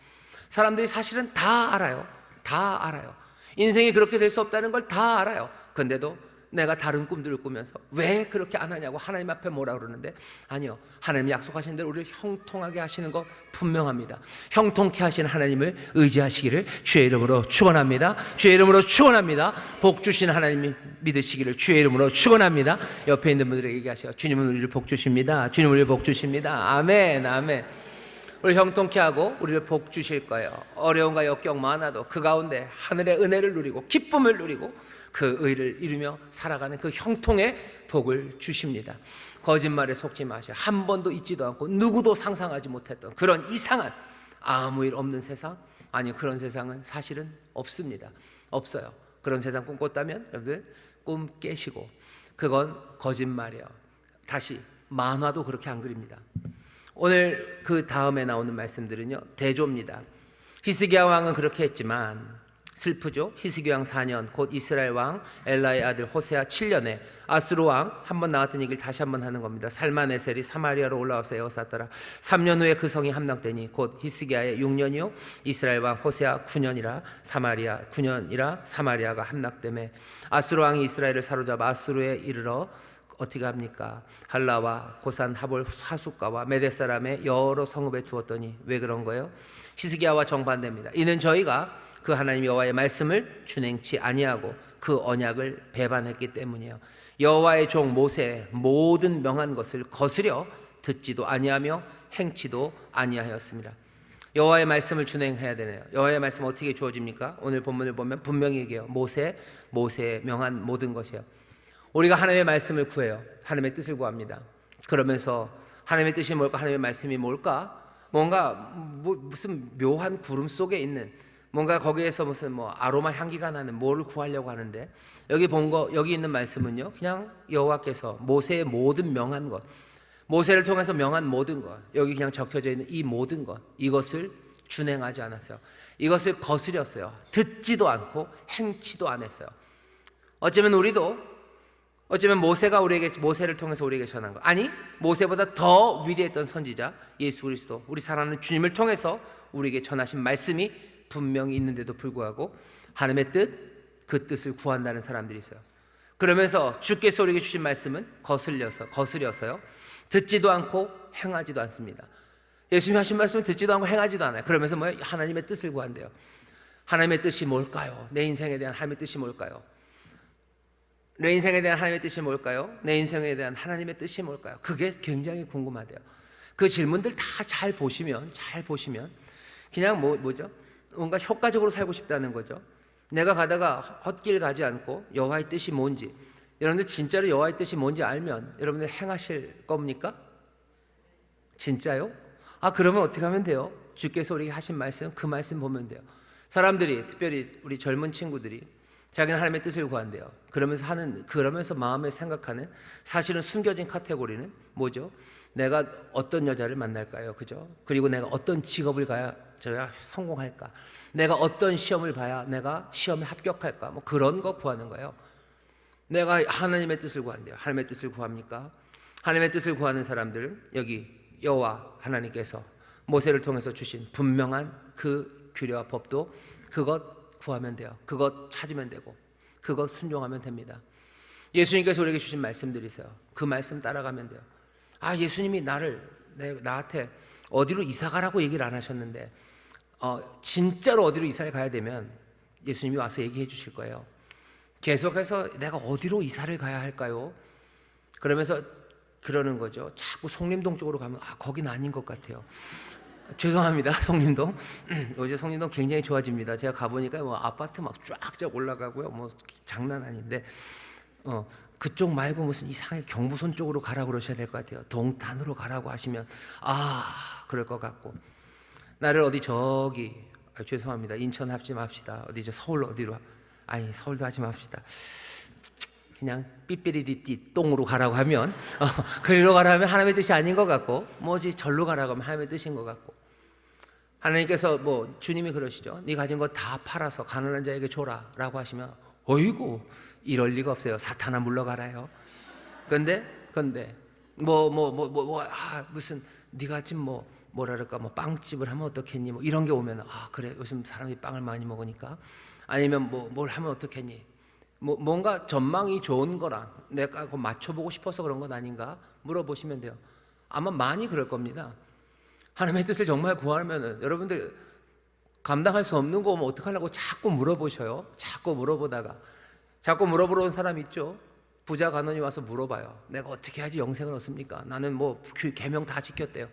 Speaker 1: 사람들이 사실은 다 알아요. 다 알아요. 인생이 그렇게 될 수 없다는 걸 다 알아요. 근데도 내가 다른 꿈들을 꾸면서 왜 그렇게 안 하냐고 하나님 앞에 뭐라 그러는데, 아니요, 하나님이 약속하신 대로 우리를 형통하게 하시는 거 분명합니다. 형통케 하시는 하나님을 의지하시기를 주의 이름으로 축원합니다. 주의 이름으로 축원합니다. 복 주신 하나님이 믿으시기를 주의 이름으로 축원합니다. 옆에 있는 분들에게 얘기하세요. 주님은 우리를 복 주십니다. 주님은 우리를 복 주십니다. 아멘, 아멘. 우리 형통케 하고 우리를 복 주실 거예요. 어려움과 역경 많아도 그 가운데 하늘의 은혜를 누리고 기쁨을 누리고 그 의를 이루며 살아가는 그 형통의 복을 주십니다. 거짓말에 속지 마세요. 한 번도 잊지도 않고 누구도 상상하지 못했던 그런 이상한 아무 일 없는 세상, 아니 그런 세상은 사실은 없습니다. 없어요. 그런 세상 꿈꿨다면 여러분들 꿈 깨시고, 그건 거짓말이에요. 다시 만화도 그렇게 안 그립니다. 오늘 그 다음에 나오는 말씀들은요, 대조입니다. 히스기야 왕은 그렇게 했지만 슬프죠. 히스기야 왕 4년, 곧 이스라엘 왕 엘라의 아들 호세아 7년에 아수르 왕, 한번 나왔던 얘기를 다시 한번 하는 겁니다. 살만에셀이 사마리아로 올라와서 에워쌌더라. 3년 후에 그 성이 함락되니 곧 히스기야의 6년이요 이스라엘 왕 호세아 9년이라 사마리아가 함락되매, 아수르 왕이 이스라엘을 사로잡아 아수르에 이르러 어떻게 합니까? 할라와 고산 하볼 하숫가와 메대 사람의 여러 성읍에 두었더니, 왜 그런 거예요? 히스기야와 정반대입니다. 이는 저희가 그 하나님 여호와의 말씀을 준행치 아니하고 그 언약을 배반했기 때문이에요. 여호와의 종 모세의 모든 명한 것을 거스려 듣지도 아니하며 행치도 아니하였습니다. 여호와의 말씀을 준행해야 되네요. 여호와의 말씀 어떻게 주어집니까? 오늘 본문을 보면 분명히 얘기해요. 모세의 명한 모든 것이에요. 우리가 하나님의 말씀을 구해요. 하나님의 뜻을 구합니다. 그러면서 하나님의 뜻이 뭘까? 하나님의 말씀이 뭘까? 뭔가 무슨 묘한 구름 속에 있는 뭔가 거기에서 무슨 아로마 향기가 나는 뭘 구하려고 하는데, 여기 있는 말씀은요, 그냥 여호와께서 모세의 모든 명한 것, 모세를 통해서 명한 모든 것, 여기 그냥 적혀져 있는 이 모든 것, 이것을 준행하지 않았어요. 이것을 거스렸어요. 듣지도 않고 행치도 안 했어요. 어쩌면 모세를 통해서 우리에게 전한 것, 아니 모세보다 더 위대했던 선지자 예수 그리스도, 우리 사랑하는 주님을 통해서 우리에게 전하신 말씀이 분명히 있는데도 불구하고 하나님의 뜻, 그 뜻을 구한다는 사람들이 있어요. 그러면서 주께서 우리에게 주신 말씀은 거스려서요, 듣지도 않고 행하지도 않습니다. 예수님이 하신 말씀은 듣지도 않고 행하지도 않아요. 그러면서 하나님의 뜻을 구한대요. 하나님의 뜻이 뭘까요? 내 인생에 대한 하나님의 뜻이 뭘까요? 내 인생에 대한 하나님의 뜻이 뭘까요? 내 인생에 대한 하나님의 뜻이 뭘까요? 그게 굉장히 궁금하대요. 그 질문들 다 잘 보시면 그냥 뭔가 효과적으로 살고 싶다는 거죠. 내가 가다가 헛길 가지 않고 여호와의 뜻이 뭔지, 여러분들 진짜로 여호와의 뜻이 뭔지 알면 여러분들 행하실 겁니까? 진짜요? 그러면 어떻게 하면 돼요? 주께서 우리에게 하신 말씀, 그 말씀 보면 돼요. 사람들이, 특별히 우리 젊은 친구들이 자기는 하나님의 뜻을 구한대요. 그러면서 마음에 생각하는, 사실은 숨겨진 카테고리는 뭐죠? 내가 어떤 여자를 만날까요? 그죠? 그리고 내가 어떤 직업을 저야 성공할까? 내가 어떤 시험을 봐야 내가 시험에 합격할까? 뭐 그런 거 구하는 거예요. 내가 하나님의 뜻을 구한대요. 하나님의 뜻을 구합니까? 하나님의 뜻을 구하는 사람들은 여기 여호와 하나님께서 모세를 통해서 주신 분명한 그 규례와 법도 그것 구하면 돼요. 그것 찾으면 되고 그것 순종하면 됩니다. 예수님께서 우리에게 주신 말씀들이 있어요. 그 말씀 따라가면 돼요. 예수님이 나한테 어디로 이사 가라고 얘기를 안 하셨는데 진짜로 어디로 이사를 가야 되면 예수님이 와서 얘기해 주실 거예요. 계속해서 내가 어디로 이사를 가야 할까요? 그러면서 그러는 거죠. 자꾸 송림동 쪽으로 가면 거긴 아닌 것 같아요. 죄송합니다, 송림동. 요새 송림동 굉장히 좋아집니다. 제가 가보니까 뭐 아파트 막 쫙쫙 올라가고요. 뭐 장난 아닌데 그쪽 말고 무슨 이상하게 경부선 쪽으로 가라고 그러셔야 될 것 같아요. 동탄으로 가라고 하시면 그럴 것 같고 나를 어디 저기 죄송합니다. 인천 하지 맙시다. 어디 서울 어디로 서울도 하지 맙시다. 그냥 삐삐리디띠 똥으로 가라고 하면 그리로 가라 하면 하나님의 뜻이 아닌 것 같고 뭐지 절로 가라고 하면 하나님의 뜻인 것 같고 하나님께서 뭐 주님이 그러시죠. 네 가진 거 다 팔아서 가난한 자에게 줘라 라고 하시면 어이구 이럴 리가 없어요. 사탄아 물러가라요. 근데 무슨 네가 지금 뭐랄까 빵집을 하면 어떻겠니 뭐 이런 게 오면 그래 요즘 사람이 빵을 많이 먹으니까 아니면 뭘 하면 어떻겠니 뭔가 전망이 좋은 거랑 내가 맞춰보고 싶어서 그런 건 아닌가 물어보시면 돼요. 아마 많이 그럴 겁니다. 하나님의 뜻을 정말 구하면은 여러분들 감당할 수 없는 거 오면 어떡하려고 자꾸 물어보셔요. 자꾸 물어보다가 자꾸 물어보러 온 사람 있죠. 부자 간원이 와서 물어봐요. 내가 어떻게 해야지 영생을 얻습니까? 나는 계명 다 지켰대요.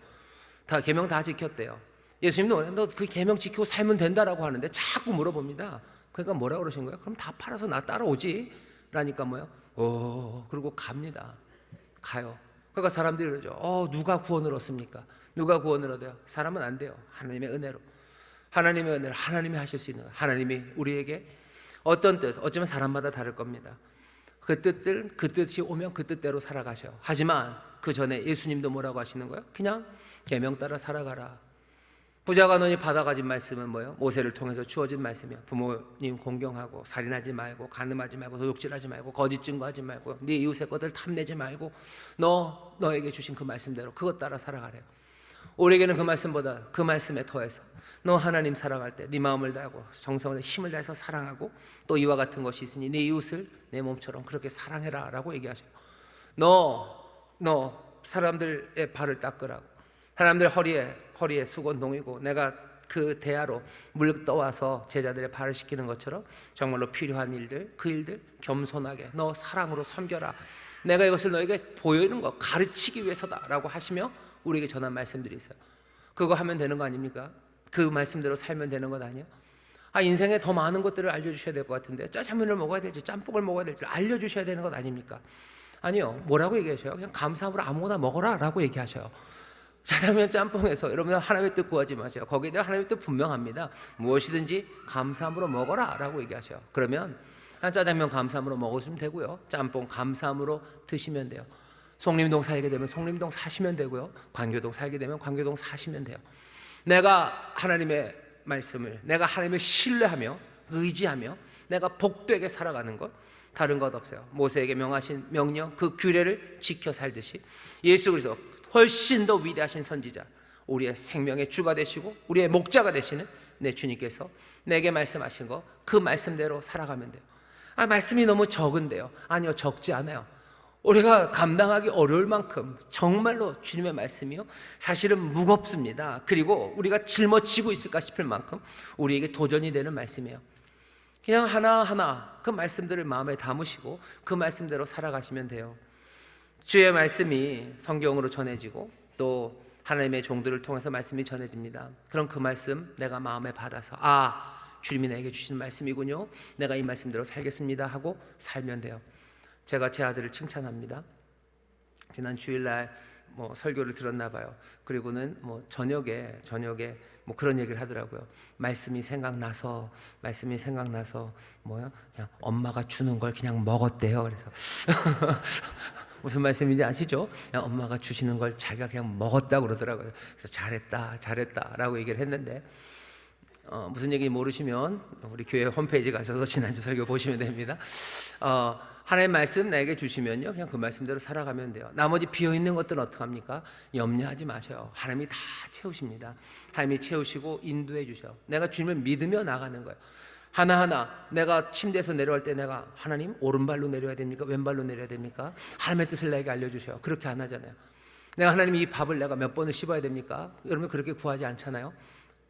Speaker 1: 계명 다 지켰대요. 예수님도 너 그 계명 지키고 살면 된다라고 하는데 자꾸 물어봅니다. 그러니까 뭐라 그러신 거예요? 그럼 다 팔아서 나 따라오지 라니까 그리고 갑니다. 가요. 그러니까 사람들이 그러죠. 누가 구원을 얻습니까? 누가 구원을 얻어요? 사람은 안 돼요. 하나님의 은혜로 하나님이 하실 수 있는 거예요. 하나님이 우리에게 어떤 뜻, 어쩌면 사람마다 다를 겁니다. 그 뜻이 오면 그 뜻대로 살아가셔요. 하지만 그 전에 예수님도 뭐라고 하시는 거예요? 그냥 계명 따라 살아가라. 부자 간원이 받아가진 말씀은 뭐예요? 모세를 통해서 주어진 말씀이에요. 부모님 공경하고 살인하지 말고 간음하지 말고 도둑질하지 말고 거짓 증거하지 말고 네 이웃의 것들 탐내지 말고 너에게 주신 그 말씀대로 그것 따라 살아가래요. 우리에게는 그 말씀보다 그 말씀에 더해서 너 하나님 사랑할 때 네 마음을 다하고 정성을 힘을 다해서 사랑하고 또 이와 같은 것이 있으니 네 이웃을 내 몸처럼 그렇게 사랑해라 라고 얘기하셔요. 너 사람들의 발을 닦으라고 사람들 허리에 수건동이고 내가 그 대야로 물 떠와서 제자들의 발을 씻기는 것처럼 정말로 필요한 일들 그 일들 겸손하게 너 사랑으로 섬겨라. 내가 이것을 너에게 보이는 거 가르치기 위해서다 라고 하시며 우리에게 전한 말씀들이 있어요. 그거 하면 되는 거 아닙니까? 그 말씀대로 살면 되는 것 아니에요? 인생에 더 많은 것들을 알려주셔야 될 것 같은데 짜장면을 먹어야 될지 짬뽕을 먹어야 될지 알려주셔야 되는 것 아닙니까? 아니요. 뭐라고 얘기하셔요? 그냥 감사함으로 아무거나 먹어라 라고 얘기하셔요. 짜장면 짬뽕에서 여러분 하나님의 뜻 구하지 마세요. 거기에 대한 하나님의 뜻 분명합니다. 무엇이든지 감사함으로 먹어라 라고 얘기하셔요. 그러면 짜장면 감사함으로 먹으시면 되고요. 짬뽕 감사함으로 드시면 돼요. 송림동 살게 되면 송림동 사시면 되고요. 광교동 살게 되면 광교동 사시면 돼요. 내가 하나님의 말씀을 내가 하나님을 신뢰하며 의지하며 내가 복되게 살아가는 것 다른 것 없어요. 모세에게 명하신 명령 그 규례를 지켜 살듯이 예수 그리스도 훨씬 더 위대하신 선지자 우리의 생명의 주가 되시고 우리의 목자가 되시는 내 주님께서 내게 말씀하신 거 그 말씀대로 살아가면 돼요. 말씀이 너무 적은데요. 아니요, 적지 않아요. 우리가 감당하기 어려울 만큼 정말로 주님의 말씀이요 사실은 무겁습니다. 그리고 우리가 짊어지고 있을까 싶을 만큼 우리에게 도전이 되는 말씀이에요. 그냥 하나하나 그 말씀들을 마음에 담으시고 그 말씀대로 살아가시면 돼요. 주의 말씀이 성경으로 전해지고 또 하나님의 종들을 통해서 말씀이 전해집니다. 그럼 그 말씀 내가 마음에 받아서 주님이 내게 주신 말씀이군요. 내가 이 말씀대로 살겠습니다 하고 살면 돼요. 제가 제 아들을 칭찬합니다. 지난 주일날 설교를 들었나 봐요. 그리고는 저녁에 그런 얘기를 하더라고요. 말씀이 생각나서 그냥 엄마가 주는 걸 그냥 먹었대요. 그래서 무슨 말씀인지 아시죠? 그냥 엄마가 주시는 걸 자기가 그냥 먹었다고 그러더라고요. 그래서 잘했다라고 얘기를 했는데, 무슨 얘기 모르시면 우리 교회 홈페이지 가셔서 지난주 설교 보시면 됩니다. 하나님 말씀 나에게 주시면요, 그냥 그 말씀대로 살아가면 돼요. 나머지 비어있는 것들은 어떡합니까? 염려하지 마셔요. 하나님이 다 채우십니다. 하나님이 채우시고 인도해 주셔요. 내가 주님을 믿으며 나가는 거예요. 하나하나 내가 침대에서 내려갈 때 내가 하나님 오른발로 내려야 됩니까? 왼발로 내려야 됩니까? 하나님의 뜻을 나에게 알려주셔요. 그렇게 안 하잖아요. 내가 하나님 이 밥을 내가 몇 번을 씹어야 됩니까? 여러분 그렇게 구하지 않잖아요.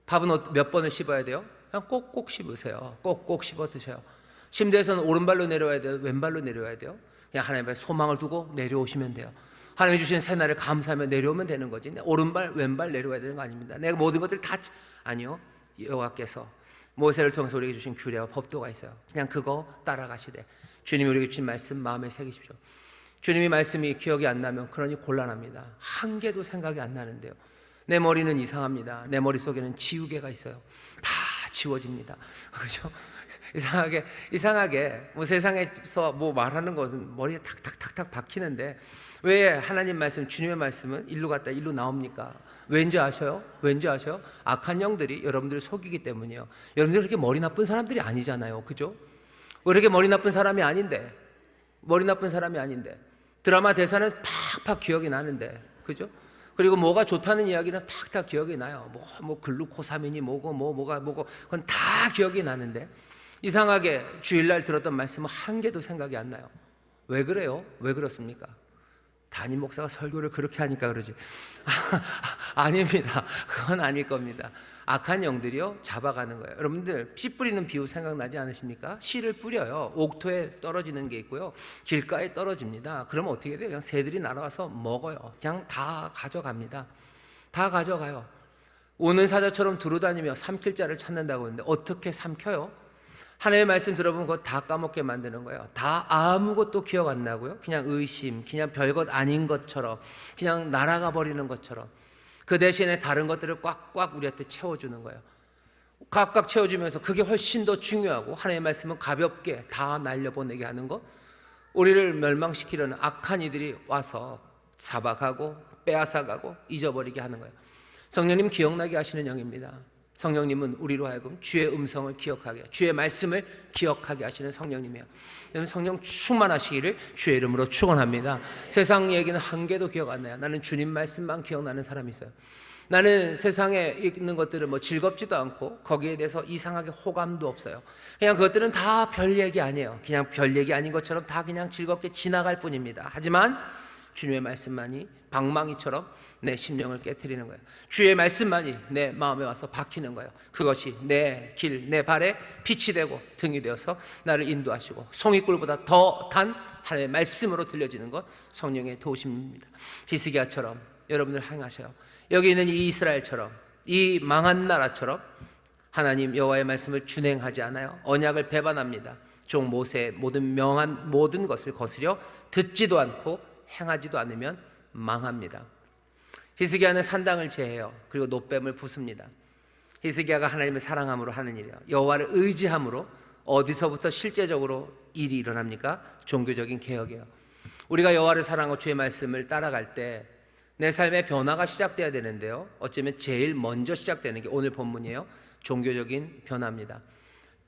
Speaker 1: 밥은 몇 번을 씹어야 돼요? 그냥 꼭꼭 씹으세요. 꼭꼭 씹어 드셔요. 침대에서는 오른발로 내려와야 돼요? 왼발로 내려와야 돼요? 그냥 하나님의 소망을 두고 내려오시면 돼요. 하나님이 주신 새날을 감사하며 내려오면 되는 거지. 오른발 왼발 내려와야 되는 거 아닙니다. 내가 모든 것들을 다 아니요. 여호와께서 모세를 통해서 우리에게 주신 규례와 법도가 있어요. 그냥 그거 따라가시되 주님이 우리에게 주신 말씀 마음에 새기십시오. 주님이 말씀이 기억이 안 나면 그러니 곤란합니다. 한 개도 생각이 안 나는데요. 내 머리는 이상합니다. 내 머릿속에는 지우개가 있어요. 다 지워집니다. 그렇죠? 이상하게 뭐 세상에서 뭐 말하는 것은 머리에 탁탁탁탁 박히는데 왜 하나님 말씀, 주님의 말씀은 일로 갔다 일로 나옵니까? 왠지 아셔요? 왠지 아셔요? 악한 영들이 여러분들을 속이기 때문이에요. 여러분들 그렇게 머리 나쁜 사람들이 아니잖아요. 그죠? 왜 이렇게 머리 나쁜 사람이 아닌데? 머리 나쁜 사람이 아닌데 드라마 대사는 팍팍 기억이 나는데, 그죠? 그리고 뭐가 좋다는 이야기는 탁탁 기억이 나요. 뭐 글루코사민이 뭐가 그건 다 기억이 나는데 이상하게 주일날 들었던 말씀은 한 개도 생각이 안 나요. 왜 그래요? 왜 그렇습니까? 담임 목사가 설교를 그렇게 하니까 그러지. 아닙니다. 그건 아닐 겁니다. 악한 영들이요 잡아가는 거예요. 여러분들 씨 뿌리는 비유 생각나지 않으십니까? 씨를 뿌려요. 옥토에 떨어지는 게 있고요, 길가에 떨어집니다. 그러면 어떻게 돼요? 그냥 새들이 날아와서 먹어요. 그냥 다 가져갑니다. 다 가져가요. 오는 사자처럼 두루다니며 삼킬 자를 찾는다고 하는데 어떻게 삼켜요? 하나님의 말씀 들어보면 그거 다 까먹게 만드는 거예요. 다 아무것도 기억 안 나고요, 그냥 의심, 그냥 별것 아닌 것처럼, 그냥 날아가 버리는 것처럼 그 대신에 다른 것들을 꽉꽉 우리한테 채워주는 거예요. 꽉꽉 채워주면서 그게 훨씬 더 중요하고 하나님의 말씀은 가볍게 다 날려보내게 하는 것, 우리를 멸망시키려는 악한 이들이 와서 잡아가고 빼앗아가고 잊어버리게 하는 거예요. 성령님 기억나게 하시는 영입니다. 성령님은 우리로 하여금 주의 음성을 기억하게, 주의 말씀을 기억하게 하시는 성령님이에요. 여러분 성령 충만하시기를 주의 이름으로 축원합니다. 세상 얘기는 한 개도 기억 안 나요. 나는 주님 말씀만 기억나는 사람이 있어요. 나는 세상에 있는 것들은 뭐 즐겁지도 않고 거기에 대해서 이상하게 호감도 없어요. 그냥 그것들은 다 별 얘기 아니에요. 그냥 별 얘기 아닌 것처럼 다 그냥 즐겁게 지나갈 뿐입니다. 하지만 주님의 말씀만이 방망이처럼 내 심령을 깨트리는 거예요. 주의 말씀만이 내 마음에 와서 박히는 거예요. 그것이 내 길, 내 발에 빛이 되고 등이 되어서 나를 인도하시고 송이꿀보다 더 단 하나님의 말씀으로 들려지는 것, 성령의 도우심입니다. 히스기야처럼 여러분들 행하셔요. 여기 있는 이 이스라엘처럼, 이 망한 나라처럼 하나님 여호와의 말씀을 준행하지 않아요. 언약을 배반합니다. 종 모세의 명한 모든 것을 거스려 듣지도 않고 행하지도 않으면 망합니다. 히스기야는 산당을 제해요. 그리고 놋뱀을 부숩니다. 히스기야가 하나님을 사랑함으로 하는 일이에요. 여호와를 의지함으로 어디서부터 실제적으로 일이 일어납니까? 종교적인 개혁이에요. 우리가 여호와를 사랑하고 주의 말씀을 따라갈 때 내 삶의 변화가 시작돼야 되는데요, 어쩌면 제일 먼저 시작되는 게 오늘 본문이에요. 종교적인 변화입니다.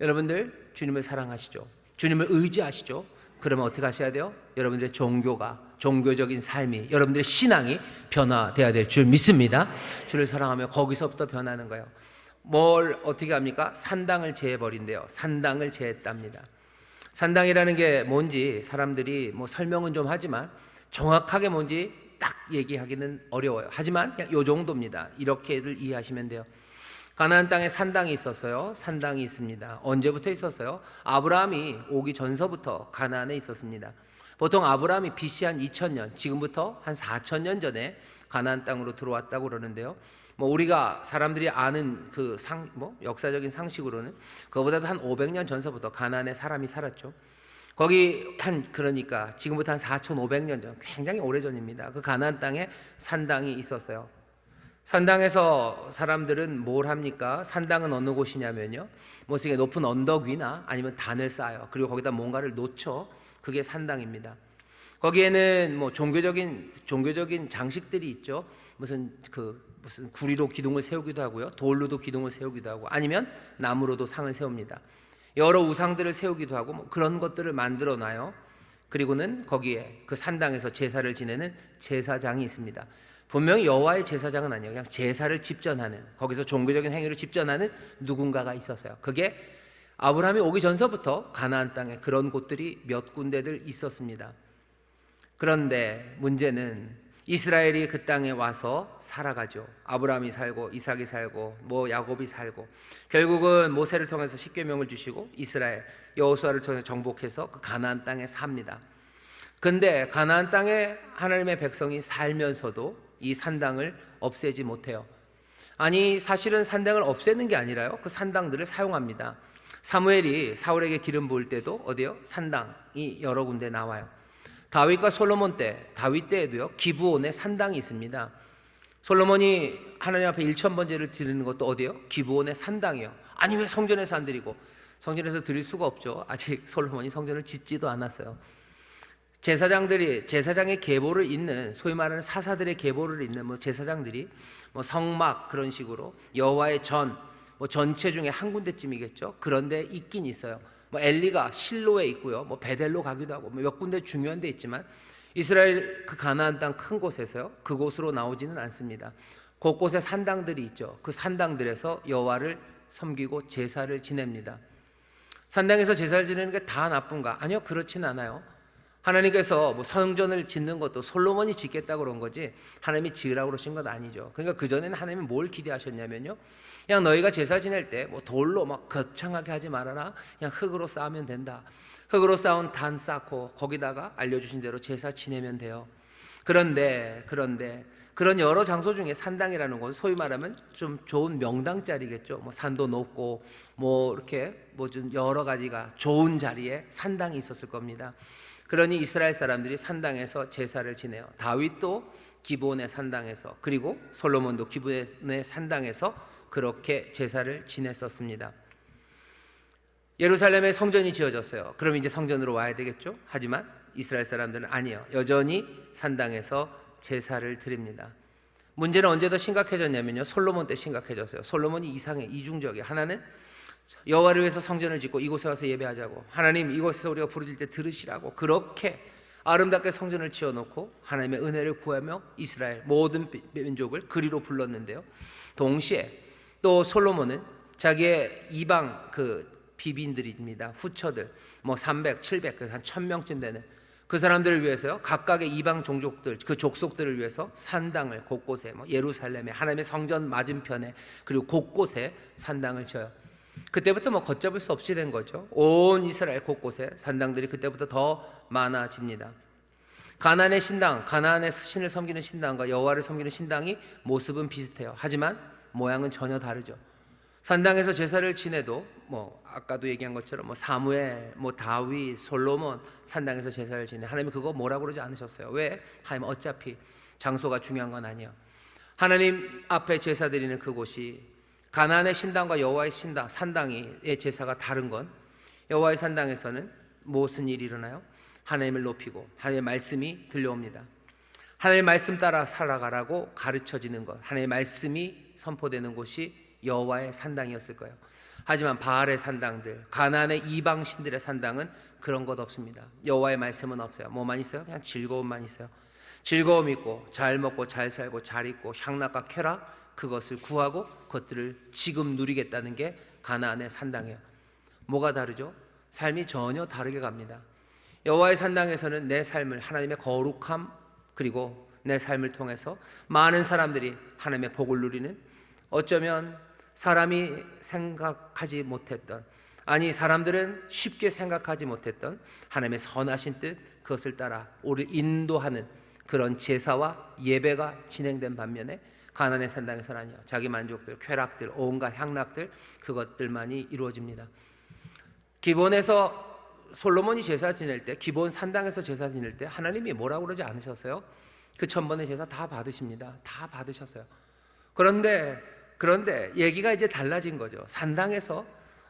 Speaker 1: 여러분들 주님을 사랑하시죠? 주님을 의지하시죠? 그러면 어떻게 하셔야 돼요? 여러분들의 종교적인 삶이, 여러분들의 신앙이 변화돼야 될 줄 믿습니다. 주를 사랑하며 거기서부터 변하는 거예요. 뭘 어떻게 합니까? 산당을 제해버린대요. 산당을 제했답니다. 산당이라는 게 뭔지 사람들이 뭐 설명은 좀 하지만 정확하게 뭔지 딱 얘기하기는 어려워요. 하지만 그냥 요 정도입니다. 이렇게들 이해하시면 돼요. 가나안 땅에 산당이 있었어요. 산당이 있습니다. 언제부터 있었어요? 아브라함이 오기 전서부터 가나안에 있었습니다. 보통 아브라함이 BC 한 2000년, 지금부터 한 4000년 전에 가나안 땅으로 들어왔다고 그러는데요, 뭐 우리가 사람들이 아는 그 역사적인 상식으로는 그거보다도 한 500년 전서부터 가나안에 사람이 살았죠. 거기 그러니까 지금부터 한 4500년 전, 굉장히 오래전입니다. 그 가나안 땅에 산당이 있었어요. 산당에서 사람들은 뭘 합니까? 산당은 어느 곳이냐면요, 뭐 높은 언덕 위나 아니면 단을 쌓아요. 그리고 거기다 뭔가를 놓쳐. 그게 산당입니다. 거기에는 뭐 종교적인 장식들이 있죠. 무슨 구리로 기둥을 세우기도 하고요, 돌로도 기둥을 세우기도 하고, 아니면 나무로도 상을 세웁니다. 여러 우상들을 세우기도 하고 뭐 그런 것들을 만들어 놔요. 그리고는 거기에 그 산당에서 제사를 지내는 제사장이 있습니다. 분명히 여호와의 제사장은 아니에요. 그냥 제사를 집전하는, 거기서 종교적인 행위를 집전하는 누군가가 있었어요. 그게 아브라함이 오기 전서부터 가나안 땅에 그런 곳들이 몇 군데들 있었습니다. 그런데 문제는 이스라엘이 그 땅에 와서 살아가죠. 아브라함이 살고 이삭이 살고 뭐 야곱이 살고, 결국은 모세를 통해서 십계명을 주시고 이스라엘 여호수아를 통해서 정복해서 그 가나안 땅에 삽니다. 근데 가나안 땅에 하나님의 백성이 살면서도 이 산당을 없애지 못해요. 아니, 사실은 산당을 없애는 게 아니라요, 그 산당들을 사용합니다. 사무엘이 사울에게 기름 부을 때도 어디요? 산당이 여러 군데 나와요. 다윗과 솔로몬 때, 다윗 때에도요, 기브온에 산당이 있습니다. 솔로몬이 하나님 앞에 1000번제를 드리는 것도 어디요? 기브온의 산당이요. 아니, 왜 성전에서 안 드리고? 성전에서 드릴 수가 없죠. 아직 솔로몬이 성전을 짓지도 않았어요. 제사장의 계보를 잇는, 소위 말하는 사사들의 계보를 잇는 뭐 제사장들이 뭐 성막 그런 식으로 여호와의 전, 뭐 전체 중에 한 군데쯤이겠죠. 그런데 있긴 있어요. 뭐 엘리가 실로에 있고요, 뭐 베델로 가기도 하고 뭐 몇 군데 중요한 데 있지만 이스라엘 그 가나안 땅 큰 곳에서요, 그곳으로 나오지는 않습니다. 곳곳에 산당들이 있죠. 그 산당들에서 여호와를 섬기고 제사를 지냅니다. 산당에서 제사를 지내는 게 다 나쁜가? 아니요, 그렇진 않아요. 하나님께서 뭐 성전을 짓는 것도 솔로몬이 짓겠다고 그런 거지 하나님이 지으라고 그러신 건 아니죠. 그러니까 그전에는 하나님이 뭘 기대하셨냐면요, 그냥 너희가 제사 지낼 때 뭐 돌로 막 거창하게 하지 말아라, 그냥 흙으로 쌓으면 된다. 흙으로 쌓은 단 쌓고 거기다가 알려주신 대로 제사 지내면 돼요. 그런데 그런 여러 장소 중에 산당이라는 건 소위 말하면 좀 좋은 명당 자리겠죠. 뭐 산도 높고 뭐 이렇게 뭐 좀 여러 가지가 좋은 자리에 산당이 있었을 겁니다. 그러니 이스라엘 사람들이 산당에서 제사를 지내요. 다윗도 기브온의 산당에서, 그리고 솔로몬도 기브온의 산당에서 그렇게 제사를 지냈었습니다. 예루살렘에 성전이 지어졌어요. 그럼 이제 성전으로 와야 되겠죠. 하지만 이스라엘 사람들은 아니에요. 여전히 산당에서 제사를 드립니다. 문제는 언제 더 심각해졌냐면요, 솔로몬 때 심각해졌어요. 솔로몬이 이중적이에요. 하나는 여호와를 위해서 성전을 짓고 이곳에 와서 예배하자고, 하나님 이곳에서 우리가 부르짖을 때 들으시라고 그렇게 아름답게 성전을 지어놓고 하나님의 은혜를 구하며 이스라엘 모든 민족을 그리로 불렀는데요, 동시에 또 솔로몬은 자기의 이방 비빈들입니다. 후처들 뭐 300, 700, 한 1000명쯤 되는 그 사람들을 위해서요, 각각의 이방 종족들, 그 족속들을 위해서 산당을 곳곳에, 뭐 예루살렘에 하나님의 성전 맞은편에, 그리고 곳곳에 산당을 지어요. 그때부터 뭐 걷잡을 수 없이 된 거죠. 온 이스라엘 곳곳에 산당들이 그때부터 더 많아집니다. 가나안의 신당, 가나안의 신을 섬기는 신당과 여호와를 섬기는 신당이 모습은 비슷해요. 하지만 모양은 전혀 다르죠. 산당에서 제사를 지내도 뭐 아까도 얘기한 것처럼 뭐 사무엘, 뭐 다윗, 솔로몬 산당에서 제사를 지내. 하나님 그거 뭐라고 그러지 않으셨어요. 왜? 하나님 어차피 장소가 중요한 건 아니에요. 하나님 앞에 제사 드리는 그곳이, 가나안의 신당과 여호와의 신당, 산당의 제사가 다른 건, 여호와의 산당에서는 무슨 일이 일어나요? 하나님을 높이고 하나님의 말씀이 들려옵니다. 하나님의 말씀 따라 살아가라고 가르쳐지는 것, 하나님의 말씀이 선포되는 곳이 여호와의 산당이었을 거예요. 하지만 바알의 산당들, 가나안의 이방 신들의 산당은 그런 것 없습니다. 여호와의 말씀은 없어요. 뭐만 있어요? 그냥 즐거움만 있어요. 즐거움 있고 잘 먹고 잘 살고 잘 입고 향락과 쾌락, 그것을 구하고 그것들을 지금 누리겠다는 게 가나안의 산당이에요. 뭐가 다르죠? 삶이 전혀 다르게 갑니다. 여호와의 산당에서는 내 삶을, 하나님의 거룩함, 그리고 내 삶을 통해서 많은 사람들이 하나님의 복을 누리는, 어쩌면 사람이 생각하지 못했던, 아니 사람들은 쉽게 생각하지 못했던 하나님의 선하신 뜻, 그것을 따라 우리 인도하는 그런 제사와 예배가 진행된 반면에 가나안의 산당에서는 아니요, 자기 만족들, 쾌락들, 온갖 향락들, 그것들만이 이루어집니다. 기본에서 솔로몬이 제사 지낼 때, 기본 산당에서 제사 지낼 때 하나님이 뭐라고 그러지 않으셨어요? 그 1000번의 제사 다 받으십니다. 다 받으셨어요. 그런데 얘기가 이제 달라진 거죠. 산당에서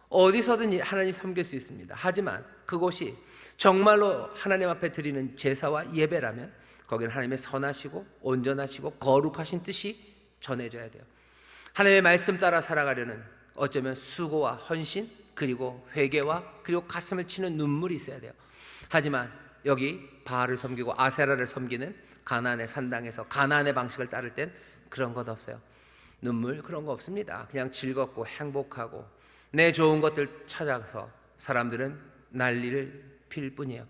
Speaker 1: 어디서든 하나님 섬길 수 있습니다. 하지만 그곳이 정말로 하나님 앞에 드리는 제사와 예배라면 거기는 하나님의 선하시고 온전하시고 거룩하신 뜻이 전해져야 돼요. 하나님의 말씀 따라 살아가려는 어쩌면 수고와 헌신, 그리고 회개와 그리고 가슴을 치는 눈물이 있어야 돼요. 하지만 여기 바알을 섬기고 아세라를 섬기는 가나안의 산당에서 가나안의 방식을 따를 땐 그런 것 없어요. 눈물 그런 거 없습니다. 그냥 즐겁고 행복하고 내 좋은 것들 찾아서 사람들은 난리를 필 뿐이에요.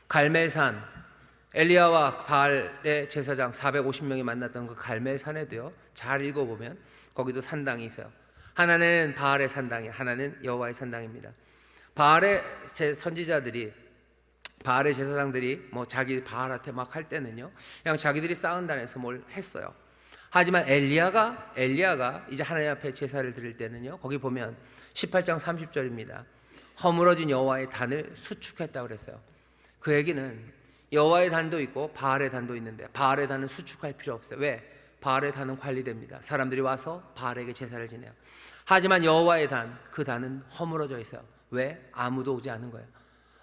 Speaker 1: 갈멜산, 엘리야와 바알의 제사장 450명이 만났던 그 갈멜산에도요, 잘 읽어보면 거기도 산당이 있어요. 하나는 바알의 산당이, 하나는 여호와의 산당입니다. 바알의 선지자들이, 바알의 제사장들이 뭐 자기 바알한테 막 할 때는요, 그냥 자기들이 쌓은 단에서 뭘 했어요. 하지만 엘리야가 이제 하나님 앞에 제사를 드릴 때는요, 거기 보면 18장 30절입니다. 허물어진 여호와의 단을 수축했다고 그랬어요. 그 얘기는 여호와의 단도 있고 바알의 단도 있는데 바알의 단은 수축할 필요 없어요. 왜? 바알의 단은 관리됩니다. 사람들이 와서 바알에게 제사를 지내요. 하지만 여호와의 단, 그 단은 허물어져 있어요. 왜? 아무도 오지 않은 거예요.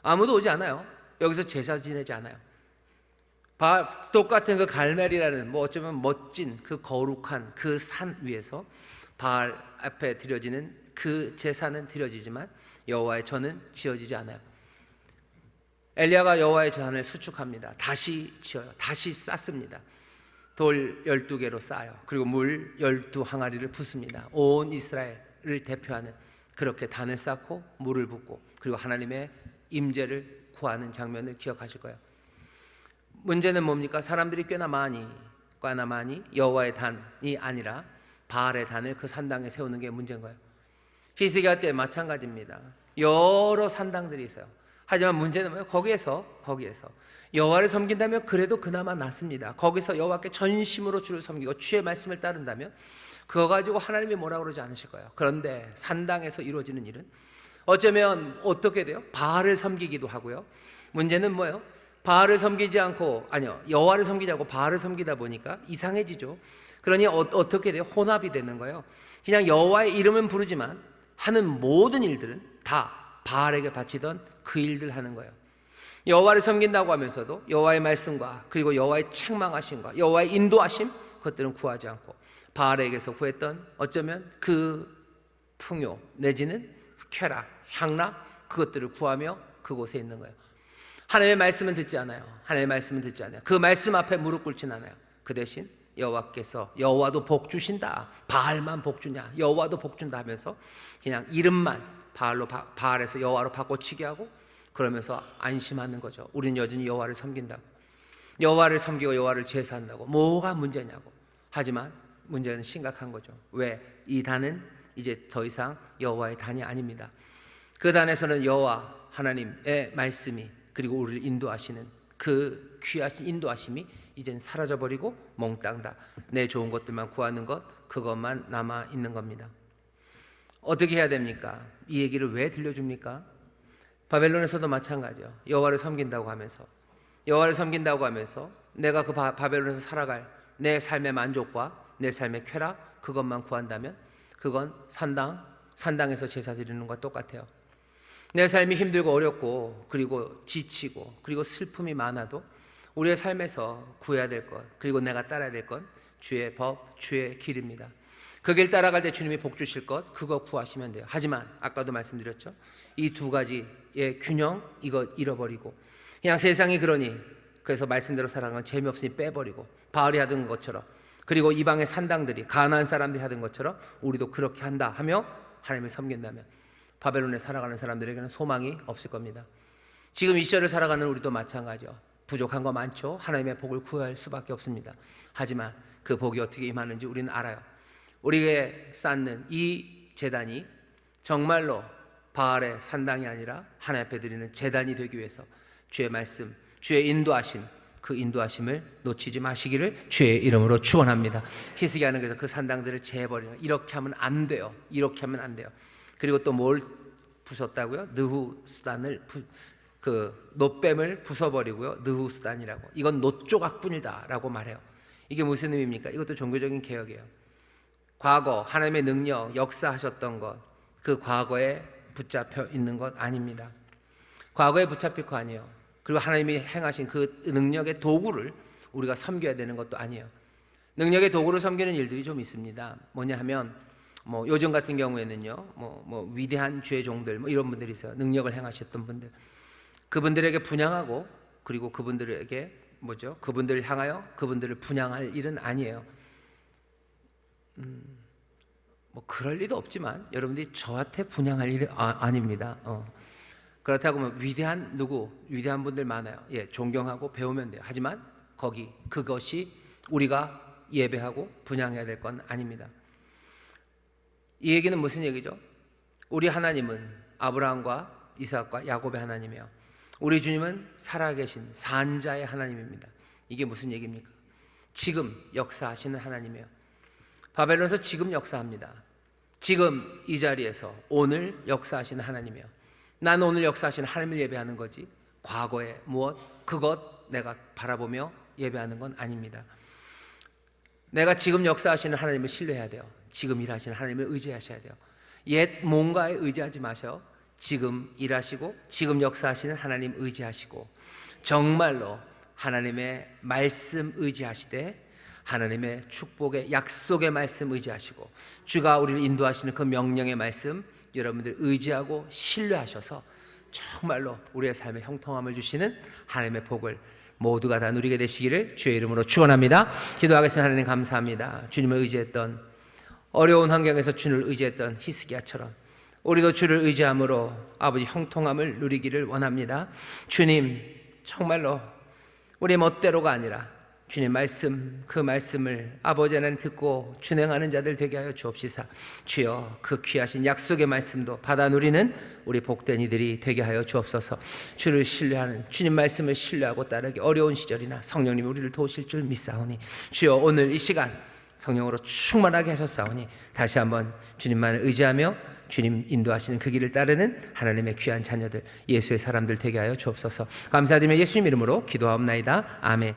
Speaker 1: 아무도 오지 않아요. 여기서 제사 지내지 않아요. 똑같은 그 갈멜이라는 뭐 어쩌면 멋진 그 거룩한 그 산 위에서 바알 앞에 드려지는 그 제사는 드려지지만 여호와의 전은 지어지지 않아요. 엘리야가 여호와의 전을 수축합니다. 다시 지어요. 다시 쌓습니다. 돌 12개로 쌓아요. 그리고 물 12항아리를 붓습니다. 온 이스라엘을 대표하는 그렇게 단을 쌓고 물을 붓고 그리고 하나님의 임재를 구하는 장면을 기억하실 거예요. 문제는 뭡니까? 사람들이 꽤나 많이 여호와의 단이 아니라 바알의 단을 그 산당에 세우는 게 문제인 거예요. 히스기야 때 마찬가지입니다. 여러 산당들이 있어요. 하지만 문제는 뭐예요? 거기에서 여호와를 섬긴다면 그래도 그나마 낫습니다. 거기서 여호와께 전심으로 주를 섬기고 주의 말씀을 따른다면 그거 가지고 하나님이 뭐라 그러지 않으실 거예요. 그런데 산당에서 이루어지는 일은 어쩌면 어떻게 돼요? 바알을 섬기기도 하고요. 문제는 뭐예요? 바알을 섬기지 않고 여호와를 섬기지 않고 바알을 섬기다 보니까 이상해지죠. 그러니 어떻게 돼요? 혼합이 되는 거예요. 그냥 여호와의 이름은 부르지만 하는 모든 일들은 다 바알에게 바치던 그 일들 하는 거예요. 여호와를 섬긴다고 하면서도 여호와의 말씀과 그리고 여호와의 책망하심과 여호와의 인도하심 그것들은 구하지 않고 바알에게서 구했던 어쩌면 그 풍요 내지는 쾌락, 향락 그것들을 구하며 그곳에 있는 거예요. 하나님의 말씀은 듣지 않아요. 하나님의 말씀은 듣지 않아요. 그 말씀 앞에 무릎 꿇진 않아요. 그 대신 여호와도 복 주신다. 바알만 복 주냐? 여호와도 복 준다 하면서 그냥 이름만 바알에서 여호와로 바꿔치기 하고 그러면서 안심하는 거죠. 우리는 여전히 여호와를 섬긴다고. 여호와를 섬기고 여호와를 제사한다고. 뭐가 문제냐고. 하지만 문제는 심각한 거죠. 왜? 이 단은 이제 더 이상 여호와의 단이 아닙니다. 그 단에서는 여호와 하나님의 말씀이 그리고 우리를 인도하시는 그 귀하신 인도하심이 이젠 사라져버리고 몽땅 다 내 좋은 것들만 구하는 것 그것만 남아 있는 겁니다. 어떻게 해야 됩니까? 이 얘기를 왜 들려줍니까? 바벨론에서도 마찬가지요. 여호와를 섬긴다고 하면서 내가 그 바벨론에서 살아갈 내 삶의 만족과 내 삶의 쾌락 그것만 구한다면 그건 산당에서 제사 드리는 것과 똑같아요. 내 삶이 힘들고 어렵고 그리고 지치고 그리고 슬픔이 많아도 우리의 삶에서 구해야 될 것 그리고 내가 따라야 될 건 주의 법, 주의 길입니다. 그 길 따라갈 때 주님이 복 주실 것 그거 구하시면 돼요. 하지만 아까도 말씀드렸죠. 이 두 가지의 균형 이거 잃어버리고 그냥 세상이 그러니 그래서 말씀대로 살아가는 건 재미없으니 빼버리고 바알이 하던 것처럼 그리고 이방의 산당들이 가나안 사람들이 하던 것처럼 우리도 그렇게 한다 하며 하나님을 섬긴다면 바벨론에 살아가는 사람들에게는 소망이 없을 겁니다. 지금 이 시절을 살아가는 우리도 마찬가지죠. 부족한 거 많죠. 하나님의 복을 구할 수밖에 없습니다. 하지만 그 복이 어떻게 임하는지 우리는 알아요. 우리에게 쌓는 이 제단이 정말로 바알의 산당이 아니라 하나님 앞에 드리는 제단이 되기 위해서 주의 말씀, 주의 인도하심 그 인도하심을 놓치지 마시기를 주의 이름으로 축원합니다. 히스기야는 그래서 그 산당들을 재버리는 이렇게 하면 안 돼요. 이렇게 하면 안 돼요. 그리고 또 뭘 부쉈다고요? 느후스단을 그 놋뱀을 부숴버리고요. 느후스단이라고 이건 놋조각뿐이다라고 말해요. 이게 무슨 의미입니까? 이것도 종교적인 개혁이에요. 과거 하나님의 능력 역사하셨던 것 그 과거에 붙잡혀 있는 것 아닙니다. 과거에 붙잡힐 거 아니에요. 그리고 하나님이 행하신 그 능력의 도구를 우리가 섬겨야 되는 것도 아니에요. 능력의 도구를 섬기는 일들이 좀 있습니다. 뭐냐 하면 요즘 같은 경우에는요, 위대한 주의 종들 이런 분들이 있어요. 능력을 행하셨던 분들, 그분들에게 분향하고 그리고 그분들에게 그분들을 향하여 그분들을 분향할 일은 아니에요. 그럴 리도 없지만 여러분들이 저한테 분향할 일은 아닙니다. 그렇다고 위대한 분들 많아요. 예, 존경하고 배우면 돼요. 하지만 그것이 우리가 예배하고 분향해야 될 건 아닙니다. 이 얘기는 무슨 얘기죠? 우리 하나님은 아브라함과 이삭과 야곱의 하나님이에요. 우리 주님은 살아계신 산자의 하나님입니다. 이게 무슨 얘기입니까? 지금 역사하시는 하나님이에요. 바벨론에서 지금 역사합니다. 지금 이 자리에서 오늘 역사하시는 하나님이에요. 난 오늘 역사하시는 하나님을 예배하는 거지 과거에 그것 내가 바라보며 예배하는 건 아닙니다. 내가 지금 역사하시는 하나님을 신뢰해야 돼요. 지금 일하시는 하나님을 의지하셔야 돼요. 옛 뭔가에 의지하지 마셔. 지금 일하시고 지금 역사하시는 하나님 의지하시고 정말로 하나님의 말씀 의지하시되 하나님의 축복의 약속의 말씀 의지하시고 주가 우리를 인도하시는 그 명령의 말씀 여러분들 의지하고 신뢰하셔서 정말로 우리의 삶에 형통함을 주시는 하나님의 복을 모두가 다 누리게 되시기를 주의 이름으로 축원합니다. 기도하겠습니다. 하나님 감사합니다. 주님을 의지했던 어려운 환경에서 주님을 의지했던 히스기야처럼 우리도 주를 의지함으로 아버지 형통함을 누리기를 원합니다. 주님 정말로 우리 멋대로가 아니라 주님 말씀 그 말씀을 아버지 하나님 듣고 준행하는 자들 되게 하여 주옵시사. 주여 그 귀하신 약속의 말씀도 받아 누리는 우리 복된 이들이 되게 하여 주옵소서. 주를 신뢰하는 주님 말씀을 신뢰하고 따르기 어려운 시절이나 성령님이 우리를 도우실 줄 믿사오니 주여 오늘 이 시간 성령으로 충만하게 하셨사오니 다시 한번 주님만을 의지하며 주님 인도하시는 그 길을 따르는 하나님의 귀한 자녀들 예수의 사람들 되게 하여 주옵소서. 감사드리며 예수님 이름으로 기도하옵나이다. 아멘.